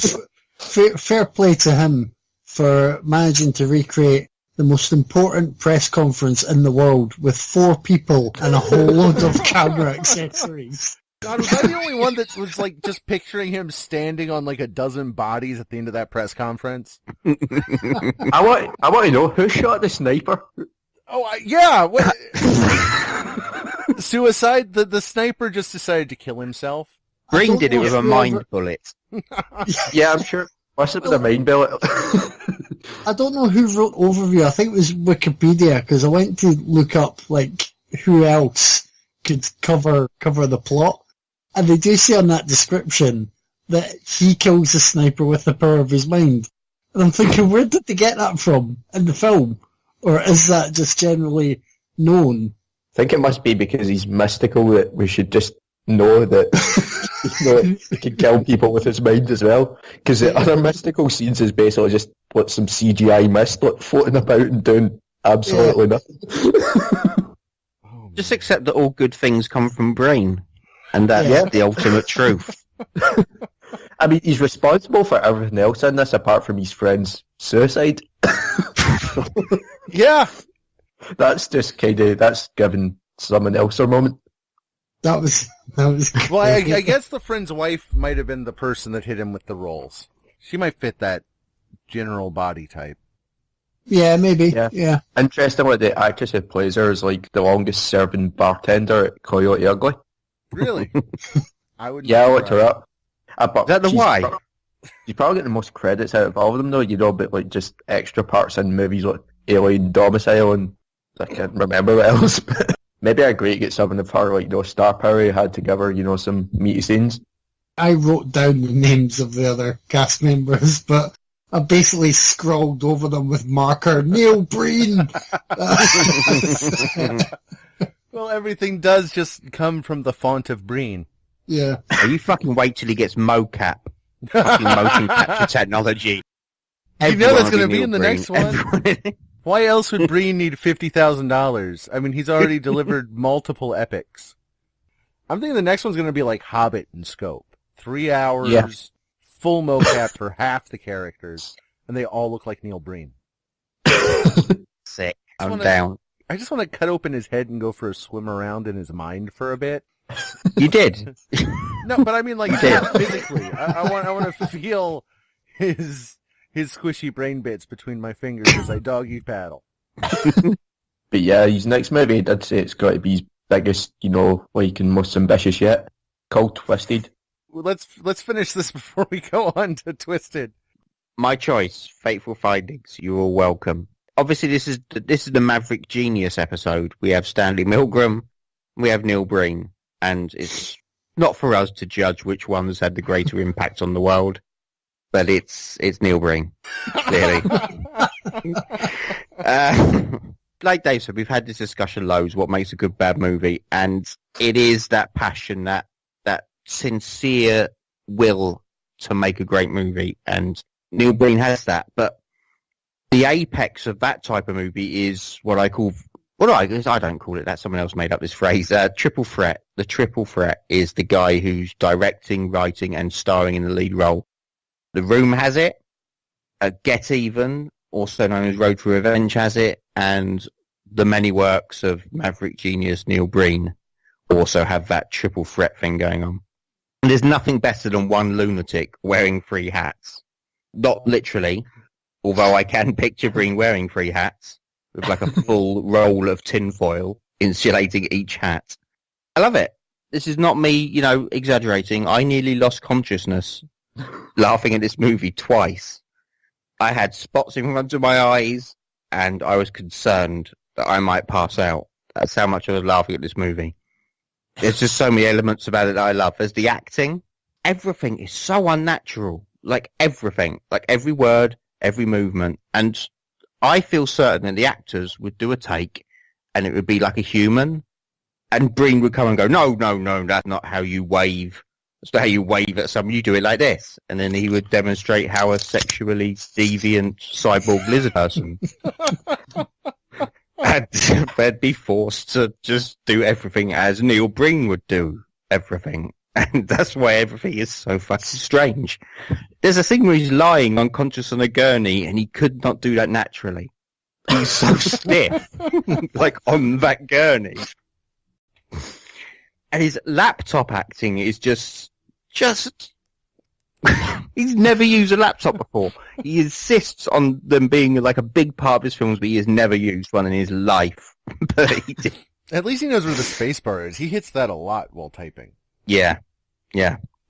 fair play to him for managing to recreate the most important press conference in the world with 4 people and a whole load of camera accessories. God, was I the only one that was like just picturing him standing on like a dozen bodies at the end of that press conference? I want to know who shot the sniper. Oh, yeah. Suicide? The sniper just decided to kill himself. Breen did it with a mind bullet. Yeah, I'm sure. Must have been a mind bullet. I don't know who wrote overview. I think it was Wikipedia because I went to look up like who else could cover the plot. And they do say on that description that he kills the sniper with the power of his mind. And I'm thinking, where did they get that from in the film? Or is that just generally known? I think it must be because he's mystical that we should just know that he can kill people with his mind as well. Because the other mystical scenes is basically just some CGI mist floating about and doing absolutely nothing. Just accept that all good things come from Breen. And that's the ultimate truth. I mean, he's responsible for everything else in this apart from his friend's suicide. Yeah. That's just that's giving someone else a moment. That was well, I guess the friend's wife might have been the person that hit him with the rolls. She might fit that general body type. Yeah, maybe. Yeah. Interestingly, the actress who plays her is like the longest serving bartender at Coyote Ugly. Really? I would. Yeah, I looked her up. Is that the why? She's probably getting the most credits out of all of them, though. But like just extra parts in movies like Alien, Domicile, and I can't remember what else. But maybe I agree to get something of her like star power. You had to give her, some meaty scenes. I wrote down the names of the other cast members, but I basically scrawled over them with marker. Neil Breen. Well, everything does just come from the font of Breen. Yeah. You fucking wait till he gets mocap. Fucking motion capture technology. You know that's going to be in the next one. Why else would Breen need $50,000? I mean, he's already delivered multiple epics. I'm thinking the next one's going to be like Hobbit in scope. 3 hours, full mocap for half the characters, and they all look like Neil Breen. Sick. I'm down. I just want to cut open his head and go for a swim around in his mind for a bit. You did. No, but I mean, like, physically. I want to feel his squishy brain bits between my fingers as I doggy paddle. But yeah, his next movie, I'd say it's got to be his biggest, and most ambitious yet, called Twisted. Well, let's finish this before we go on to Twisted. My choice, Fateful Findings. You're all welcome. Obviously, this is the Maverick Genius episode. We have Stanley Milgram, we have Neil Breen, and it's not for us to judge which one has had the greater impact on the world, but it's Neil Breen, clearly. Like Dave said, we've had this discussion loads, what makes a good bad movie, and it is that passion, that sincere will to make a great movie, and Neil Breen has that. But the apex of that type of movie is what I call, I don't call it that, someone else made up this phrase, triple threat. The triple threat is the guy who's directing, writing, and starring in the lead role. The Room has it, Get Even, also known as Road to Revenge, has it, and the many works of Maverick Genius Neil Breen also have that triple threat thing going on. And there's nothing better than one lunatic wearing 3 hats. Not literally, although I can picture Breen wearing 3 hats with like a full roll of tinfoil insulating each hat. I love it. This is not me, exaggerating. I nearly lost consciousness laughing at this movie twice. I had spots in front of my eyes, and I was concerned that I might pass out. That's how much I was laughing at this movie. There's just so many elements about it that I love. There's the acting. Everything is so unnatural. Like everything. Like every word, every movement. And I feel certain that the actors would do a take, and it would be like a human. And Breen would come and go, no, that's not how you wave. That's not how you wave at someone. You do it like this. And then he would demonstrate how a sexually deviant cyborg lizard person and they'd be forced to just do everything as Neil Breen would do everything. And that's why everything is so fucking strange. There's a scene where he's lying unconscious on a gurney, and he could not do that naturally. He's so stiff, like on that gurney. And his laptop acting is just he's never used a laptop before. He insists on them being like a big part of his films, but he has never used one in his life. But he did. At least he knows where the space bar is. He hits that a lot while typing. Yeah.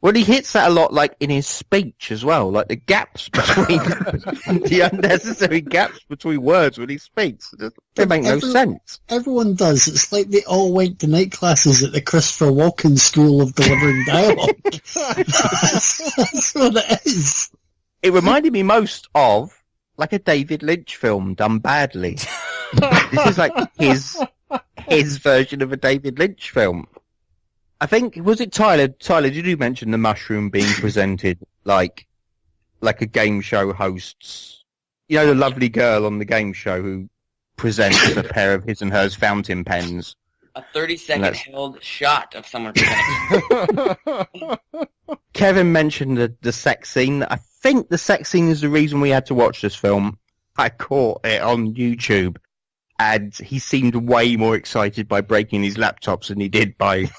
Well, he hits that a lot, like in his speech as well, like the gaps between the unnecessary gaps between words when he speaks. They make no sense. Everyone does. It's like they all went to night classes at the Christopher Walken School of Delivering Dialogue. That's what it is. It reminded me most of like a David Lynch film done badly. This is like his version of a David Lynch film. I think, was it Tyler? Tyler, did you mention the mushroom being presented like a game show host's? You know, the lovely girl on the game show who presents a pair of his and hers fountain pens. A 30-second held shot of someone presenting. Kevin mentioned the sex scene. I think the sex scene is the reason we had to watch this film. I caught it on YouTube, and he seemed way more excited by breaking his laptops than he did by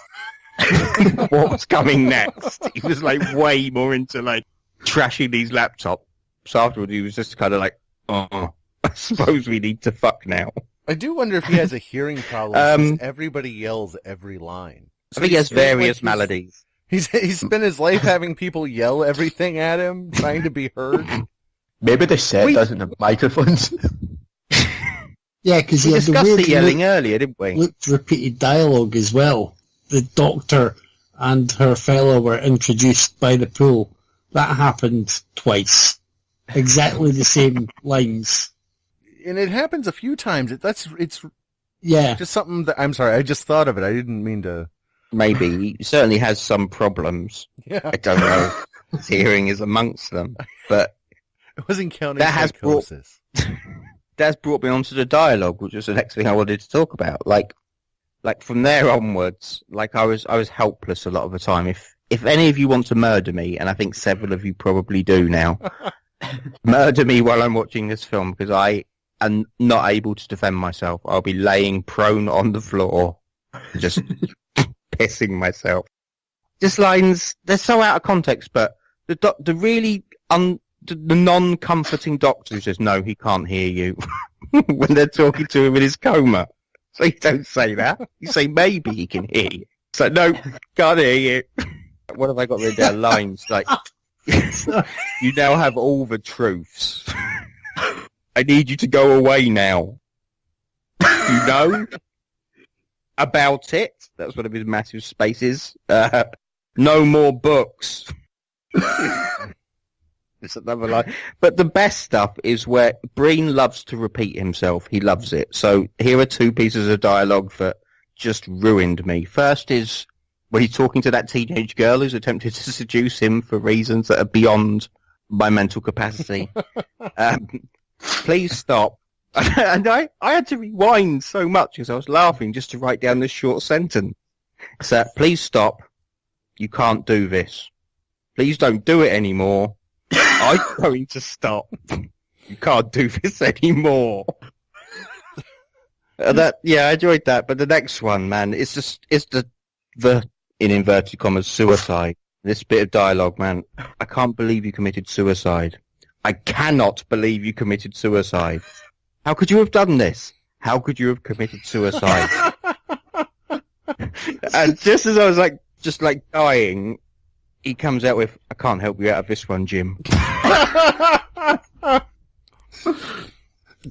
what was coming next. He was like way more into like trashing these laptops. So afterwards he was just kind of like, oh, I suppose we need to fuck now. I do wonder if he has a hearing problem since everybody yells every line. So I think he has various maladies. He's spent his life having people yell everything at him, trying to be heard. Maybe the set doesn't have microphones. Yeah, because we he had discussed the the yelling earlier, didn't we? Looked repeated dialogue as well. The doctor and her fellow were introduced by the pool. That happened twice. Exactly the same lines. And it happens a few times. It's Yeah. just something that, I'm sorry, I just thought of it. I didn't mean to. Maybe. He certainly has some problems. Yeah. I don't know. His hearing is amongst them. But I wasn't counting that has psychosis. That's brought me onto the dialogue, which was the next thing I wanted to talk about. Like from there onwards, like I was helpless a lot of the time. If any of you want to murder me, and I think several of you probably do now, murder me while I'm watching this film, because I am not able to defend myself. I'll be laying prone on the floor, just pissing myself. Just lines, they're so out of context, but the really the non-comforting doctor who says, no, he can't hear you. when they're talking to him in his coma. So you don't say that. You say maybe he can hear you. It's like, no, can't hear you. What have I got written down? Lines like, you now have all the truths. I need you to go away now. You know about it. That's one of his massive spaces. No more books. It's another line. But the best stuff is where Breen loves to repeat himself. He loves it. So here are two pieces of dialogue that just ruined me. First is when he's talking to that teenage girl who's attempted to seduce him for reasons that are beyond my mental capacity. Please stop. And I had to rewind so much because I was laughing just to write down this short sentence. So, please stop. You can't do this. Please don't do it anymore. I'm going to stop. You can't do this anymore. I enjoyed that. But the next one, man, it's the in inverted commas suicide. This bit of dialogue, man. I can't believe you committed suicide. I cannot believe you committed suicide. How could you have done this? How could you have committed suicide? And just as I was just dying, he comes out with, I can't help you out of this one, Jim.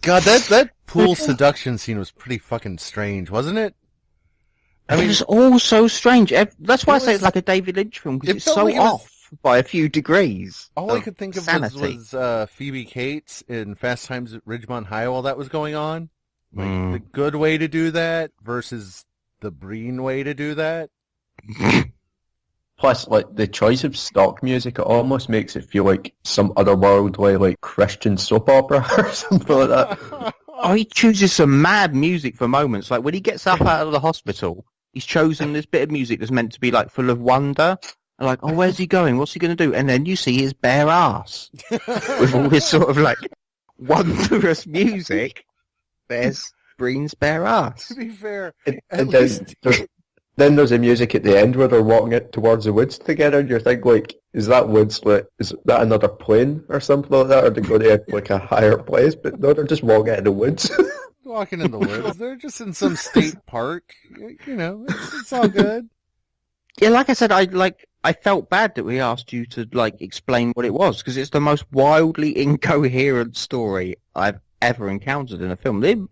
God, that pool seduction scene was pretty fucking strange, wasn't it? I mean, it was all so strange. That's why I say it's like a David Lynch film, because it's so off by a few degrees. All I could think of was Phoebe Cates in Fast Times at Ridgemont High while that was going on. Like, the good way to do that versus the Breen way to do that. Plus, like, the choice of stock music, it almost makes it feel like some otherworldly, like, Christian soap opera or something like that. Oh, he chooses some mad music for moments. Like, when he gets up out of the hospital, he's chosen this bit of music that's meant to be, like, full of wonder. And like, oh, where's he going? What's he going to do? And then you see his bare ass. With all this sort of, like, wondrous music. There's Breen's bare ass. To be fair. Then there's the music at the end where they're walking it towards the woods together, and you're thinking, like, is that woods, like, is that another plane or something like that, or they go to like a higher place? But no, they're just walking in the woods. Walking in the woods. They're just in some state park. You know, it's all good. Yeah, like I said, I felt bad that we asked you to, like, explain what it was, because it's the most wildly incoherent story I've ever encountered in a film.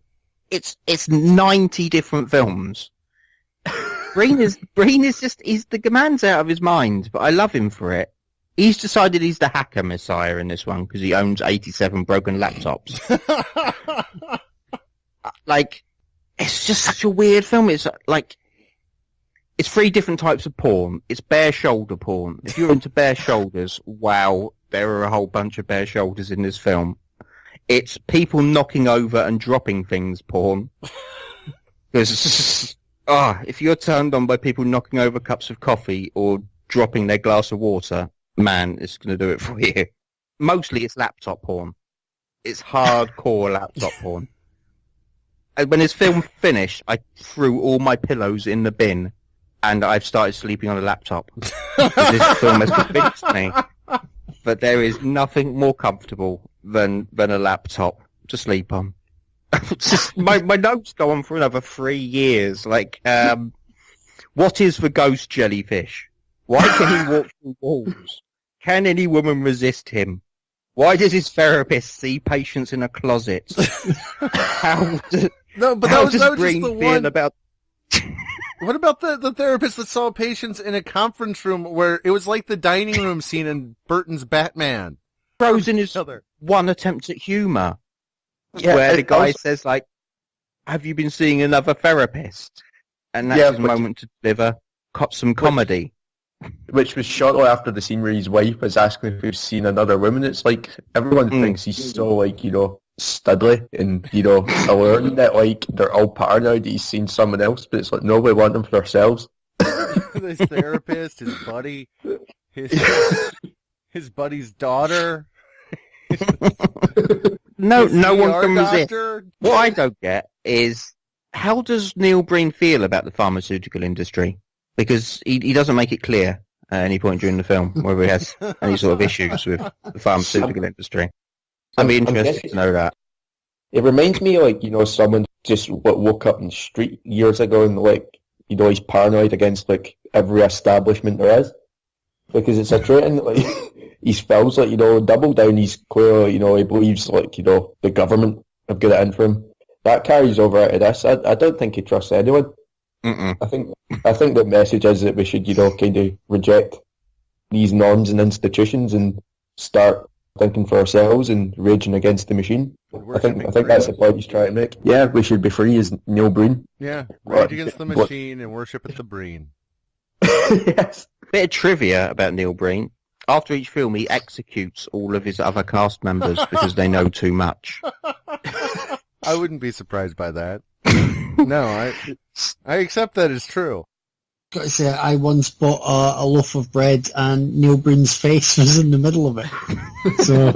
It's 90 different films. Breen is just, the man's out of his mind, but I love him for it. He's decided he's the hacker messiah in this one because he owns 87 broken laptops. Like, it's just such a weird film. It's like, it's 3 different types of porn. It's bare shoulder porn. If you're into bare shoulders, wow, there are a whole bunch of bare shoulders in this film. It's people knocking over and dropping things porn. Because, if you're turned on by people knocking over cups of coffee or dropping their glass of water, man, it's going to do it for you. Mostly it's laptop porn. It's hardcore laptop porn. And when this film finished, I threw all my pillows in the bin and I've started sleeping on a laptop. This film has convinced me that there is nothing more comfortable than a laptop to sleep on. Just, my notes go on for another 3 years. Like, what is the ghost jellyfish? Why can he walk through walls? Can any woman resist him? Why does his therapist see patients in a closet? How does Breen feel about... What about the therapist that saw patients in a conference room where it was like the dining room scene in Burton's Batman? Throws in his one attempt at humour. Yeah, where the guy says, like, have you been seeing another therapist? And that's his moment to deliver some comedy. Which was shortly after the scene where his wife was asking if he's seen another woman. It's like, everyone thinks he's so, like, you know, studly and, you know, alert that, like, they're all paranoid that he's seen someone else, but it's like, no, we want them for ourselves. His therapist, his buddy, his buddy's daughter. No one can resist. Doctor. What I don't get is, how does Neil Breen feel about the pharmaceutical industry? Because he doesn't make it clear at any point during the film whether he has any sort of issues with the pharmaceutical industry. I'd be interested to know that. It reminds me like, someone just woke up in the street years ago and like, he's paranoid against like every establishment there is. Because it's a trait in like his films, like, Double Down, he's clear, he believes like, the government have got it in for him. That carries over into this. I don't think he trusts anyone. Mm-mm. I think the message is that we should, kind of reject these norms and institutions and start thinking for ourselves and raging against the machine. I think that's the point he's trying to make. Yeah, we should be free as Neil Breen. Yeah, rage against the machine and worship at the Breen. Yes. Bit of trivia about Neil Breen. After each film, he executes all of his other cast members because they know too much. I wouldn't be surprised by that. No, I accept that it's true. Got to say, I once bought a loaf of bread and Neil Breen's face was in the middle of it. So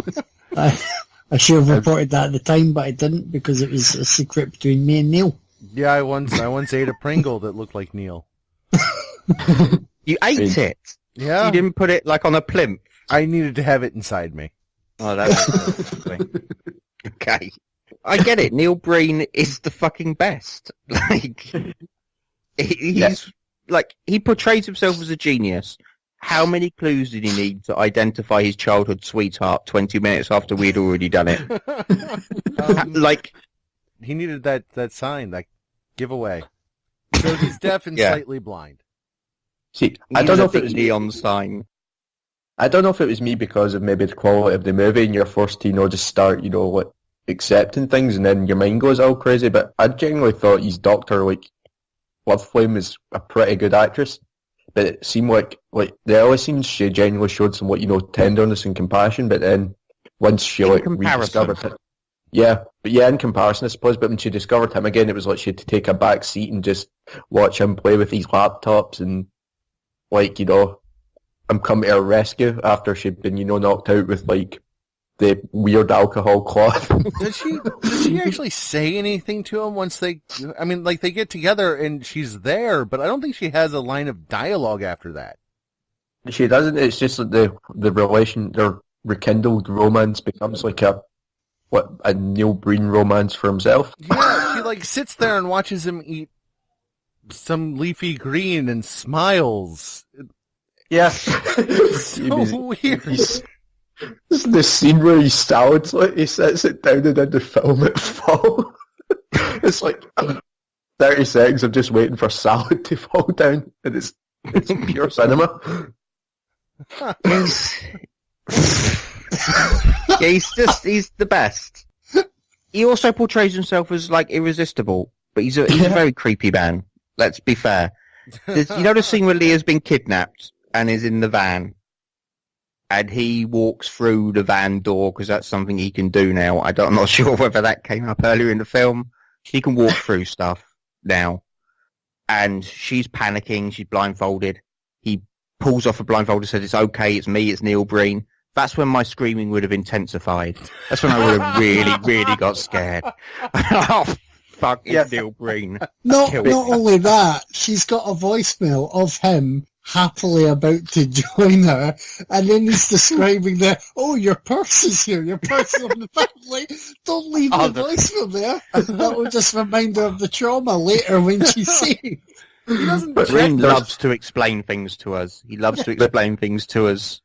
I should have reported that at the time, but I didn't because it was a secret between me and Neil. Yeah, I once ate a Pringle that looked like Neil. You ate it? Yeah. You didn't put it like on a plinth? I needed to have it inside me. Oh, that makes sense. Okay. I get it. Neil Breen is the fucking best. Like, he's like, he portrays himself as a genius. How many clues did he need to identify his childhood sweetheart 20 minutes after we'd already done it? Like, he needed that sign, that giveaway. So he's deaf and slightly blind. See, I don't know if it was neon sign. I don't know if it was me because of maybe the quality of the movie and you're forced to, just start, like, accepting things and then your mind goes all crazy, but I genuinely thought his doctor, like, Love Flame is a pretty good actress, but it seemed like the early scenes she genuinely showed some, tenderness and compassion, but then once she, rediscovered it, in comparison, I suppose, but when she discovered him again, it was like she had to take a back seat and just watch him play with these laptops and, I'm coming to her rescue after she'd been, knocked out with, the weird alcohol cloth. Does she actually say anything to him once they get together and she's there, but I don't think she has a line of dialogue after that. She doesn't. It's just that the relation, their rekindled romance becomes like a Neil Breen romance for himself. Yeah, she sits there and watches him eat some leafy green and smiles. Yeah. So weird. The scene where he salads, he sets it down and then the film it fall. It's 30 seconds of just waiting for salad to fall down, and it's pure cinema. He's the best. He also portrays himself as irresistible, but he's a very creepy man. Let's be fair. You know the scene where Leah's been kidnapped and is in the van? And he walks through the van door because that's something he can do now. I'm not sure whether that came up earlier in the film. He can walk through stuff now. And she's panicking. She's blindfolded. He pulls off a blindfold and says, "It's okay. It's me. It's Neil Breen." That's when my screaming would have intensified. That's when I would have really, really got scared. Oh, fuck, it's Neil Breen. Not only that, she's got a voicemail of him happily about to join her, and then he's describing your purse is here, your purse is on the family, don't leave the voicemail there. That will just remind her of the trauma later when she's saved. Breen loves to explain things to us. He loves to explain things to us.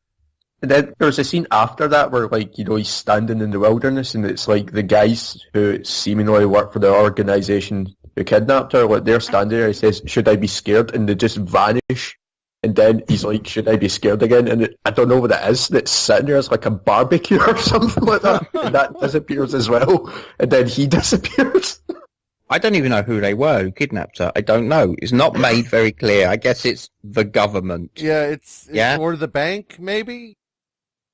And then there's a scene after that where, he's standing in the wilderness and it's the guys who seemingly work for the organisation who kidnapped her, they're standing there, he says, "Should I be scared?" And they just vanish. And then he's like, "Should I be scared again?" And I don't know what it is that's sitting there. It's like a barbecue or something like that. And that disappears as well. And then he disappears. I don't even know who they were who kidnapped her. I don't know. It's not made very clear. I guess it's the government. Yeah, it's or the bank, maybe?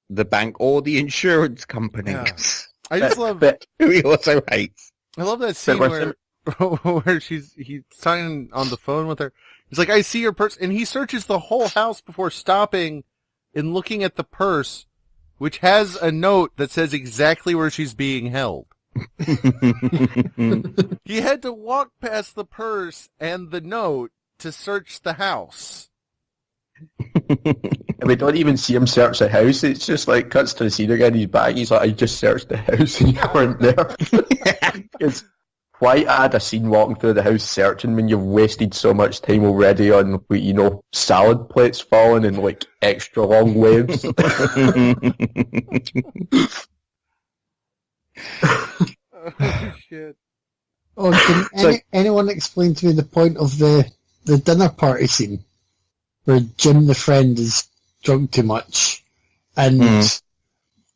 The bank or the insurance company. Yeah. I just love who he also hates. I love that scene where he's talking on the phone with her. He's like, "I see your purse," and he searches the whole house before stopping and looking at the purse, which has a note that says exactly where she's being held. He had to walk past the purse and the note to search the house. And we don't even see him search the house. It's just like cuts to the scene again. He's back. He's like, I just searched the house and you weren't there. It's why add a scene walking through the house searching when you've wasted so much time already on, you know, salad plates falling in like extra long waves. Oh, shit. Oh, can anyone explain to me the point of the dinner party scene where Jim the friend is drunk too much and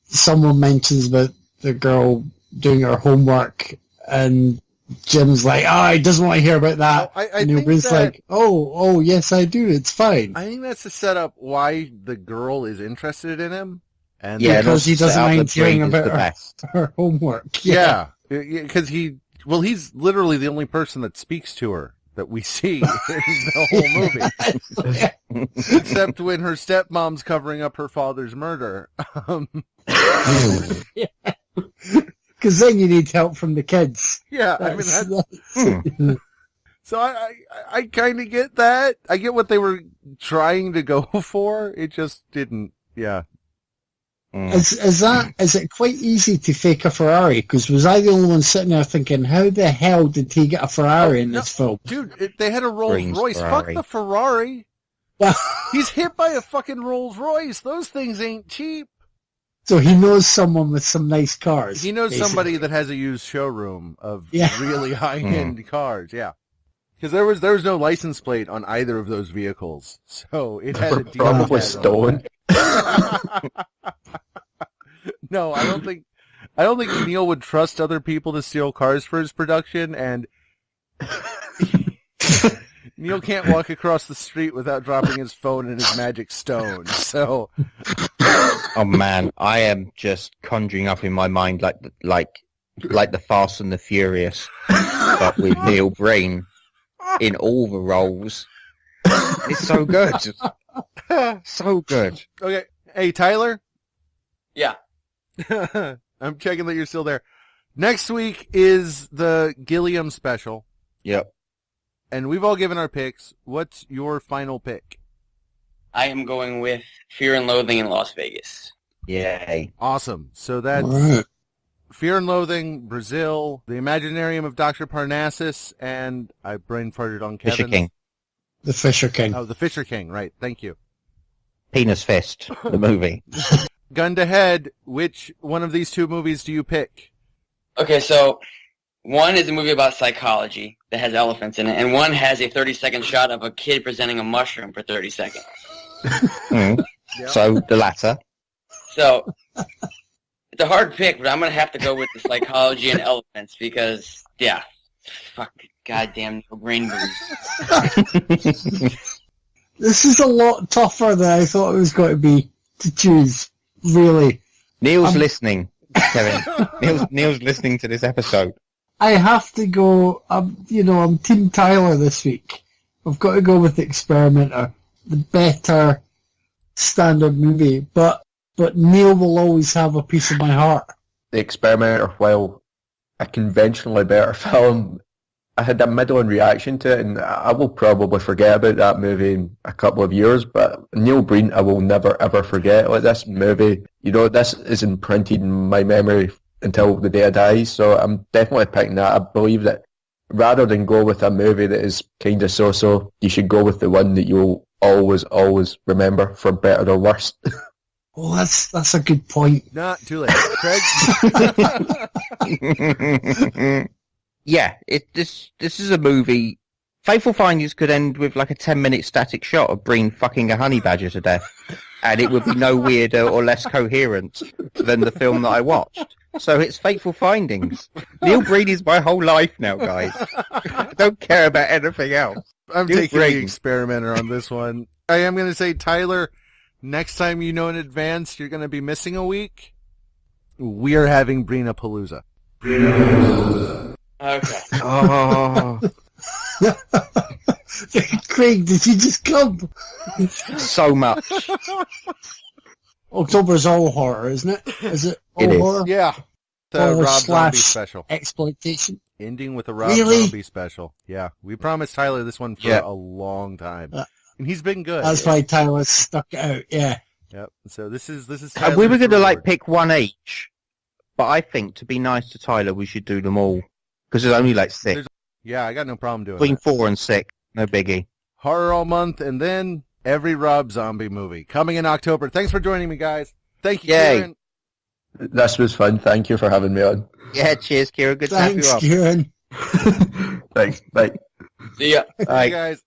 someone mentions about the girl doing her homework and Jim's like, he doesn't want to hear about that. I and think Neil's that, like, oh, yes, I do. It's fine. I think that's to set up why the girl is interested in him. And Yeah, because he doesn't mind hearing Breen is the about best. her homework. yeah, because he's literally the only person that speaks to her that we see in the whole movie. Except when her stepmom's covering up her father's murder. Because then you need help from the kids. Yeah, I mean, so I kind of get that. I get what they were trying to go for. It just didn't. Yeah. Is it quite easy to fake a Ferrari? Because was I the only one sitting there thinking, how the hell did he get a Ferrari in this film? Dude, they had a Rolls Breen's Royce. Ferrari. Fuck the Ferrari. Well, He's hit by a fucking Rolls Royce. Those things ain't cheap. so he knows someone with some nice cars. He knows basically. somebody that has a used showroom of Yeah. really high-end cars. Yeah. Because there was no license plate on either of those vehicles. So it had Were a deal with probably that. stolen. No, I don't think Neil would trust other people to steal cars for his production, and Neil can't walk across the street without dropping his phone and his magic stone. So, Oh man, I am just conjuring up in my mind like the Fast and the Furious, but with Neil Breen in all the roles. It's so good, so good. okay, hey Tyler, Yeah. I'm checking that you're still there. Next week is the Gilliam special, Yep. and we've all given our picks. What's your final pick? I am going with Fear and Loathing in Las Vegas. Yay. Awesome. So that's All right. Fear and Loathing, Brazil, The Imaginarium of Dr. Parnassus, and I brain farted on Kevin. Fisher King. The Fisher King. Oh, The Fisher King, right. Thank you. Penis Fist, the movie. Gun to head, which one of these two movies do you pick? Okay, so one is a movie about psychology that has elephants in it, and one has a 30-second shot of a kid presenting a mushroom for 30 seconds. Mm. Yep. So, the latter. So it's a hard pick, but I'm going to have to go with the psychology and elephants because, yeah, fuck, goddamn no brain movies. This is a lot tougher than I thought it was going to be to choose, really. Neil's listening, Kevin. Neil's listening to this episode. I have to go, I'm Team Tyler this week. I've got to go with The Experimenter, the better standard movie, but Neil will always have a piece of my heart. The Experimenter, while a conventionally better film, I had a middling reaction to it, and I will probably forget about that movie in a couple of years, but Neil Breen, I will never ever forget. Like, this movie, this is imprinted in my memory until the day I die, so I'm definitely picking that. I believe that rather than go with a movie that is kind of so-so, you should go with the one that you'll always remember, for better or worse. Oh, that's a good point. Not too late. Craig? Yeah, this is a movie. Faithful Findings could end with like a 10-minute static shot of Breen fucking a honey badger to death, and it would be no weirder or less coherent than the film that I watched. So it's Faithful Findings. Neil Breen is my whole life now, guys. I don't care about anything else. I'm Neil taking the Breen. Experimenter on this one. I am going to say, Tyler, next time you know in advance you're going to be missing a week, we are having Breenapalooza. Okay. Oh, Craig, did you just come? so much. October's all horror, isn't it? Is it all It is. horror? Yeah. The Horror Rob Zombie slash special. exploitation. Ending with a Rob Really? Zombie special. Yeah. We promised Tyler this one for Yeah. a long time. And he's been good. That's why Tyler stuck it out. Yeah. Yep. So this is We Tyler's were going to reward. pick one each, but I think to be nice to Tyler, we should do them all because there's only like 6. Yeah, I got no problem doing Between that. 4 and 6, no biggie. Horror all month, and then every Rob Zombie movie coming in October. Thanks for joining me, guys. Thank you, Yay. Kieran. This was fun. Thank you for having me on. Yeah, cheers, Kira. Good to have you Thanks, up. Kieran. Thanks. Bye. See ya. Bye, guys.